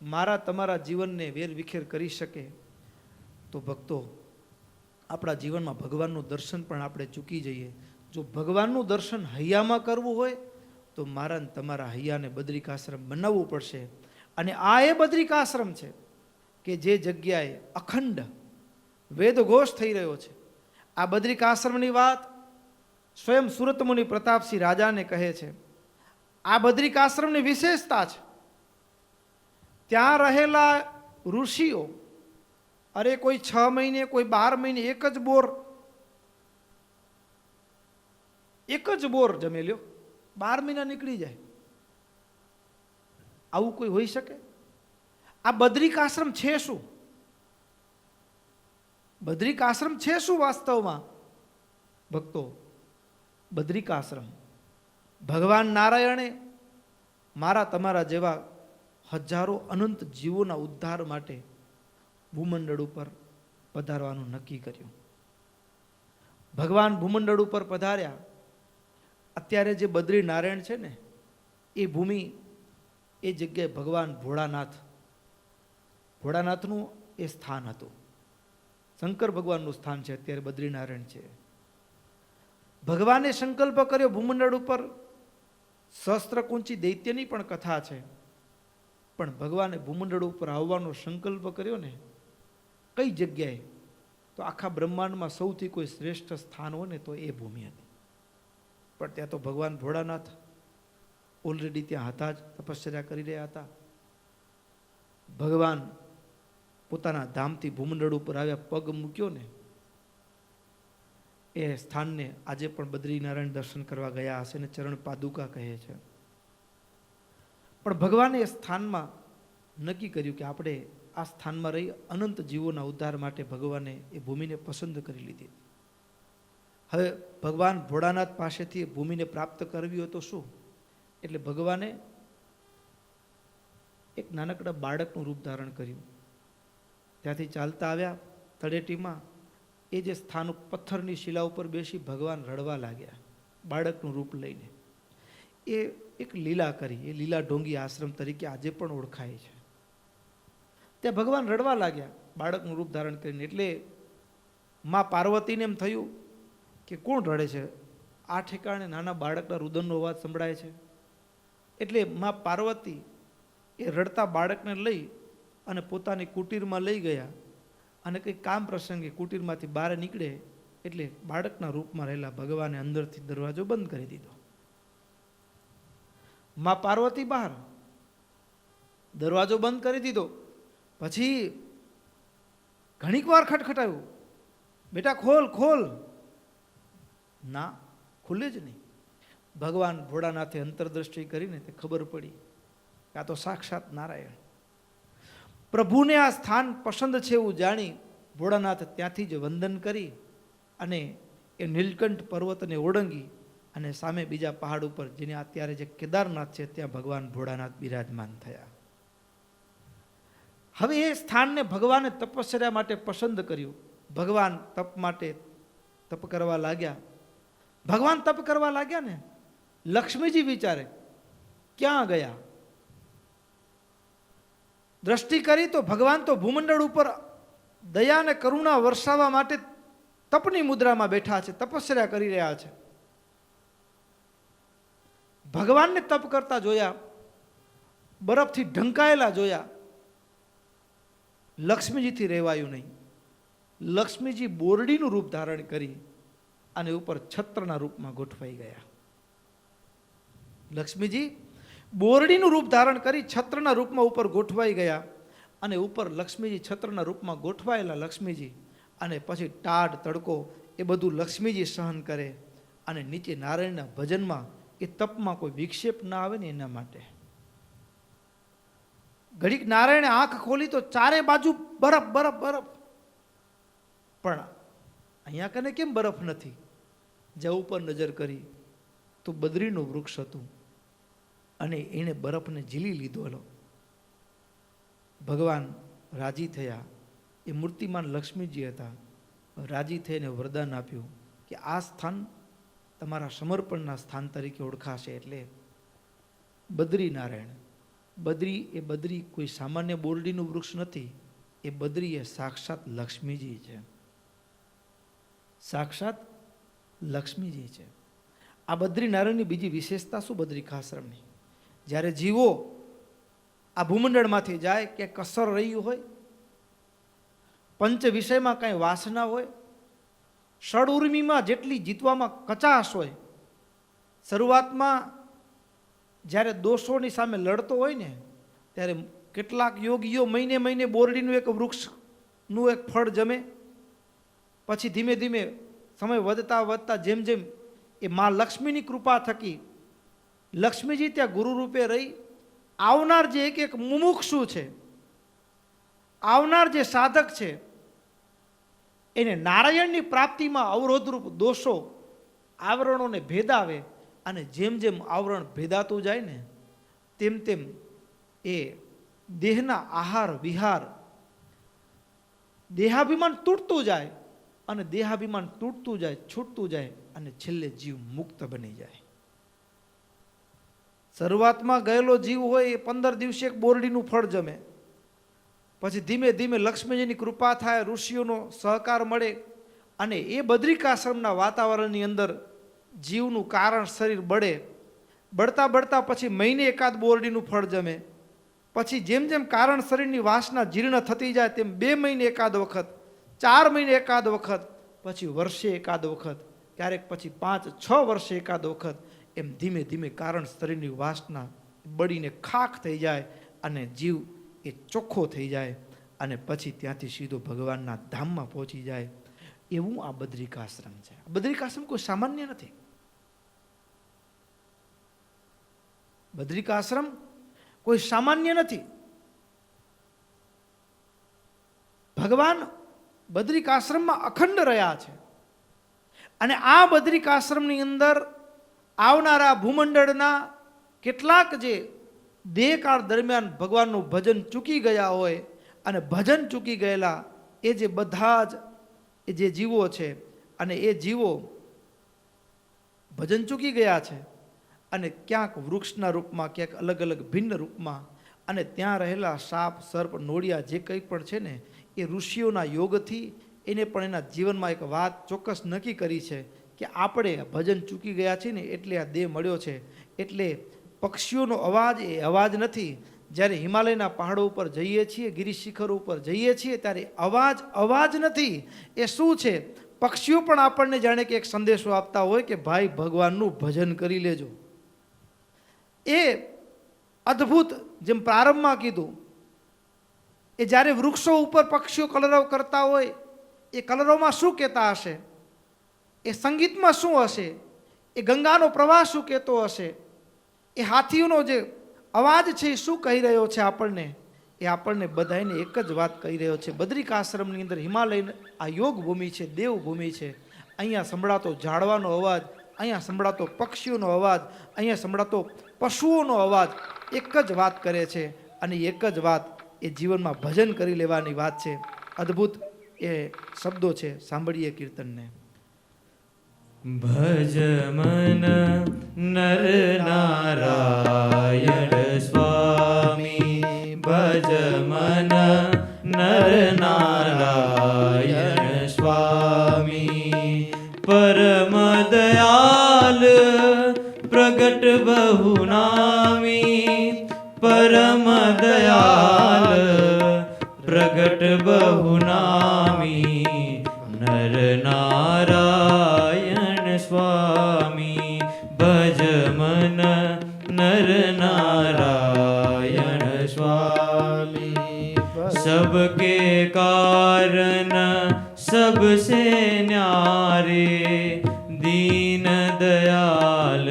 મારા તમારા જીવનને વેરવિખેર કરી શકે તો ભક્તો આપણા જીવનમાં ભગવાનનું દર્શન પણ આપણે ચૂકી જઈએ. જો ભગવાનનું દર્શન હૈયામાં કરવું હોય તો મારા ને તમારા હૈયાને બદ્રિકાશ્રમ બનાવવું પડશે. અને આ એ બદ્રિકાશ્રમ છે કે જે જગ્યાએ અખંડ વેદઘોષ થઈ રહ્યો છે. આ બદ્રિકાશ્રમની વાત સ્વયં સુરત મુનિ પ્રતાપસિંહ રાજાને કહે છે. આ બદ્રિકાશ્રમની વિશેષતા છે, ત્યાં રહેલા ઋષિઓ અરે કોઈ 6 મહિને કોઈ 12 મહિને એક જ બોર જમે લ્યો, 12 મહિના નીકળી જાય. આવું કોઈ હોઈ શકે? આ બદ્રિકાશ્રમ છે શું? બદ્રિકાશ્રમ છે શું વાસ્તવમાં ભક્તો? બદ્રિકાશ્રમ ભગવાન નારાયણે મારા તમારા જેવા હજારો અનંત જીવોના ઉદ્ધાર માટે ભૂમંડળ ઉપર પધારવાનું નક્કી કર્યું. ભગવાન ભૂમંડળ ઉપર પધાર્યા. અત્યારે જે બદ્રી નારાયણ છે ને, એ ભૂમિ, એ જગ્યાએ ભગવાન ભોળાનાથનું એ સ્થાન હતું. શંકર ભગવાનનું સ્થાન છે અત્યારે બદ્રીનારાયણ છે. ભગવાને સંકલ્પ કર્યો ભૂમંડળ ઉપર સહસ્ત્રકુંચી દૈત્યની પણ કથા છે, પણ ભગવાને ભૂમંડળ ઉપર આવવાનો સંકલ્પ કર્યો ને, કઈ જગ્યાએ? તો આખા બ્રહ્માંડમાં સૌથી કોઈ શ્રેષ્ઠ સ્થાન હોય ને તો એ ભૂમિ હતી. પણ ત્યાં તો ભગવાન ભોળાનાથ ઓલરેડી ત્યાં હતા જ, તપશ્ચર્યા કરી રહ્યા હતા. ભગવાન પોતાના ધામથી ભૂમંડળ ઉપર આવ્યા, પગ મૂક્યો ને, એ સ્થાનને આજે પણ બદ્રીનારાયણ દર્શન કરવા ગયા હશે ને ચરણ પાદુકા કહે છે. પણ ભગવાને એ સ્થાનમાં નક્કી કર્યું કે આપણે આ સ્થાનમાં રહી અનંત જીવોના ઉદ્ધાર માટે ભગવાને એ ભૂમિને પસંદ કરી લીધી. હવે ભગવાન ભોળાનાથ પાસેથી એ ભૂમિને પ્રાપ્ત કરવી હોય તો શું? એટલે ભગવાને એક નાનકડા બાળકનું રૂપ ધારણ કર્યું. ત્યાંથી ચાલતા આવ્યા તળેટીમાં, એ જે સ્થાન પથ્થરની શિલા ઉપર બેસી ભગવાન રડવા લાગ્યા બાળકનું રૂપ લઈને. એ એક લીલા કરી, એ લીલા ઢોંગી આશ્રમ તરીકે આજે પણ ઓળખાય છે. ત્યાં ભગવાન રડવા લાગ્યા બાળકનું રૂપ ધારણ કરીને. એટલે માં પાર્વતીને એમ થયું કે કોણ રડે છે? આ ઠેકાણે નાના બાળકના રુદનનો અવાજ સંભળાય છે. એટલે માં પાર્વતી એ રડતા બાળકને લઈ અને પોતાની કુટીરમાં લઈ ગયા, અને કંઈ કામ પ્રસંગે કુટીરમાંથી બહાર નીકળે એટલે બાળકના રૂપમાં રહેલા ભગવાને અંદરથી દરવાજો બંધ કરી દીધો. માં પાર્વતી બહાર, દરવાજો બંધ કરી દીધો. પછી ઘણીક વાર ખટખટાયું, બેટા ખોલ ખોલ. ના, ખુલે જ નહીં. ભગવાન ભોળાનાથે અંતરદ્રષ્ટિ કરીને તે ખબર પડી કે આ તો સાક્ષાત નારાયણ. પ્રભુને આ સ્થાન પસંદ છે એવું જાણી ભોળાનાથ ત્યાંથી જ વંદન કરી અને એ નીલકંઠ પર્વતને ઓળંગી અને સામે બીજા પહાડ ઉપર, જેને અત્યારે જે કેદારનાથ છે, ત્યાં ભગવાન ભોળાનાથ બિરાજમાન થયા. હવે એ સ્થાનને ભગવાને તપશ્ચર્યા માટે પસંદ કર્યું. ભગવાન તપ માટે તપ કરવા લાગ્યા. ભગવાન તપ કરવા લાગ્યા ને, લક્ષ્મીજી વિચારે ક્યાં ગયા? દ્રષ્ટિ કરી તો ભગવાન તો ભૂમંડળ ઉપર દયા અને કરુણા વરસાવવા માટે તપની મુદ્રામાં બેઠા છે, તપસ્યા કરી રહ્યા છે. ભગવાનને તપ કરતા જોયા, બરફથી ઢંકાયેલા જોયા. લક્ષ્મીજીથી રહેવાયું નહીં. લક્ષ્મીજી બોરડીનું રૂપ ધારણ કરી અને ઉપર છત્રના રૂપમાં ગોઠવાઈ ગયા. લક્ષ્મીજી બોરડીનું રૂપ ધારણ કરી છત્રના રૂપમાં ઉપર ગોઠવાઈ ગયા, અને ઉપર લક્ષ્મીજી છત્રના રૂપમાં ગોઠવાયેલા લક્ષ્મીજી, અને પછી ટાઢ તડકો એ બધું લક્ષ્મીજી સહન કરે, અને નીચે નારાયણના ભજનમાં એ તપમાં કોઈ વિક્ષેપ ના આવે ને એના માટે. ઘડીક નારાયણે આંખ ખોલી તો ચારે બાજુ બરફ બરફ બરફ. પણ અહીંયા કને કેમ બરફ નથી? જ્યાં ઉપર નજર કરી તો બદ્રીનું વૃક્ષ હતું, અને એણે બરફને ઝીલી લીધો. ભગવાન રાજી થયા. એ મૂર્તિમાન લક્ષ્મીજી હતા. રાજી થઈને વરદાન આપ્યું કે આ સ્થાન તમારા સમર્પણના સ્થાન તરીકે ઓળખાશે. એટલે બદ્રીનારાયણ. બદ્રી એ બદ્રી કોઈ સામાન્ય બોરડીનું વૃક્ષ નથી. એ બદ્રી એ સાક્ષાત લક્ષ્મીજી છે. સાક્ષાત લક્ષ્મીજી છે. આ બદ્રીનારાયણની બીજી વિશેષતા શું બદ્રિકાશ્રમની? જ્યારે જીવો આ ભૂમંડળમાંથી જાય, કે કસર રહ્યું હોય, પંચ વિષયમાં કાંઈ વાસના હોય, ષડ ઉર્મિમાં જેટલી જીતવામાં કચાશ હોય, શરૂઆતમાં જ્યારે દોષોની સામે લડતો હોય ને ત્યારે કેટલાક યોગીઓ મહિને મહિને બોરડીનું એક વૃક્ષનું એક ફળ જમે. પછી ધીમે ધીમે સમય વધતા વધતા જેમ જેમ એ મા લક્ષ્મીની કૃપા થકી લક્ષ્મીજી ત્યાં ગુરુ રૂપે રહી આવનાર જે એક મુમુક્ષુ છે, આવનાર જે સાધક છે, એને નારાયણની પ્રાપ્તિમાં અવરોધરૂપ દોષો આવરણોને ભેદાવે. અને જેમ જેમ આવરણ ભેદાતું જાય ને તેમ તેમ એ દેહના આહાર વિહાર દેહાભિમાન તૂટતું જાય અને દેહાભિમાન તૂટતું જાય, છૂટતું જાય અને છેલ્લે જીવ મુક્ત બની જાય. શરૂઆતમાં ગયેલો જીવ હોય એ 15 દિવસે એક બોરડીનું ફળ જમે. પછી ધીમે ધીમે લક્ષ્મીજીની કૃપા થાય, ઋષિઓનો સહકાર મળે અને એ બદ્રિકાશ્રમના વાતાવરણની અંદર જીવનું કારણ શરીર બળે. બળતા બળતા પછી મહિને એકાદ બોરડીનું ફળ જમે. પછી જેમ જેમ કારણ શરીરની વાસના જીર્ણ થતી જાય તેમ 2 મહિને એકાદ વખત, 4 મહિને એકાદ વખત, પછી વર્ષે એકાદ વખત, ક્યારેક પછી 5-6 વર્ષે એકાદ વખત, એમ ધીમે ધીમે કારણ શરીરની વાસના બળીને ખાખ થઈ જાય અને જીવ એ ચોખ્ખો થઈ જાય અને પછી ત્યાંથી સીધો ભગવાનના ધામમાં પહોંચી જાય. એવું આ બદ્રિકાશ્રમ છે. બદ્રિકાશ્રમ કોઈ સામાન્ય નથી. બદ્રિકાશ્રમ કોઈ સામાન્ય નથી. ભગવાન બદ્રિકાશ્રમમાં અખંડ રહ્યા છે અને આ બદ્રિકાશ્રમની અંદર આવનારા ભૂમંડળના કેટલાક જે દેહકાળ દરમિયાન ભગવાનનું ભજન ચૂકી ગયા હોય અને ભજન ચૂકી ગયેલા એ જે બધા જ એ જે જીવો છે અને એ જીવો ભજન ચૂકી ગયા છે અને ક્યાંક વૃક્ષના રૂપમાં, ક્યાંક અલગ અલગ ભિન્ન રૂપમાં, અને ત્યાં રહેલા સાપ સર્પ નોળિયા જે કંઈ પણ છે ને એ ઋષિઓના યોગથી એને પણ એના જીવનમાં એક વાત ચોક્કસ નક્કી કરી છે કે આપણે ભજન ચૂકી ગયા છીએ ને એટલે આ દેહ મળ્યો છે. એટલે પક્ષીઓનો અવાજ એ અવાજ નથી. જ્યારે હિમાલયના પહાડો ઉપર જઈએ છીએ, ગિરી શિખરો ઉપર જઈએ છીએ ત્યારે અવાજ નથી. એ શું છે? પક્ષીઓ પણ આપણને જાણે કે એક સંદેશો આપતા હોય કે ભાઈ ભગવાનનું ભજન કરી લેજો. એ અદ્ભુત, જેમ પ્રારંભમાં કીધું, એ જ્યારે વૃક્ષો ઉપર પક્ષીઓ કલરવ કરતા હોય એ કલરવમાં શું કહેતા હશે? એ સંગીતમાં શું હશે? એ ગંગાનો પ્રવાહ શું કહેતો હશે? એ હાથીઓનો જે અવાજ છે એ શું કહી રહ્યો છે આપણને? એ આપણને બધાને એક જ વાત કહી રહ્યો છે. બદ્રિકાશ્રમની અંદર હિમાલય આ યોગ ભૂમિ છે, દેવભૂમિ છે. અહીંયા સંભળાતો ઝાડવાનો અવાજ, અહીંયા સંભળાતો પક્ષીઓનો અવાજ, અહીંયા સંભળાતો પશુઓનો અવાજ એક જ વાત કરે છે અને એક જ વાત એ જીવનમાં ભજન કરી લેવાની વાત છે. અદ્ભુત એ શબ્દો છે. સાંભળીએ કીર્તનને. ભજ મન નર નારાયણ સ્વામી, ભજ મન નર નારાયણ સ્વામી. પરમ દયાલ પ્રગટ બહુ નામી, પરમ દયાલ પ્રગટ બહુ નામી. નર નારાયણ સ્વામી, ભજ મન નર નારાયણ સ્વામી. सबके कारण सबसे न्यारे, दीन दयाल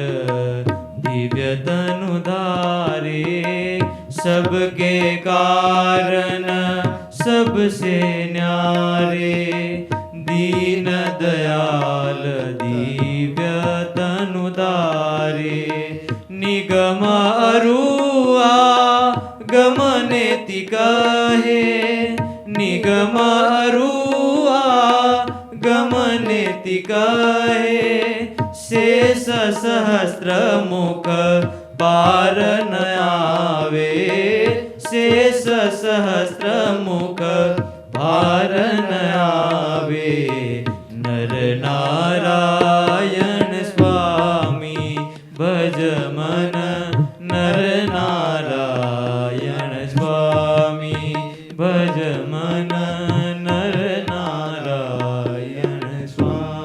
दिव्य तनुधारे. सबके कारण सबसे न्यारे, दीन दयाल दिव्य तनुधारे. निगम अरुआ गमनेति कहे, निगम अरुआ गमनेति कहे. शेष सहस्त्र मुख पार न आवे, शेष सहस्त्र मुख पार न आवे. नर नारायण स्वामी, भज मन नर नारायण स्वामी, भज मन नर नारायण स्वामी.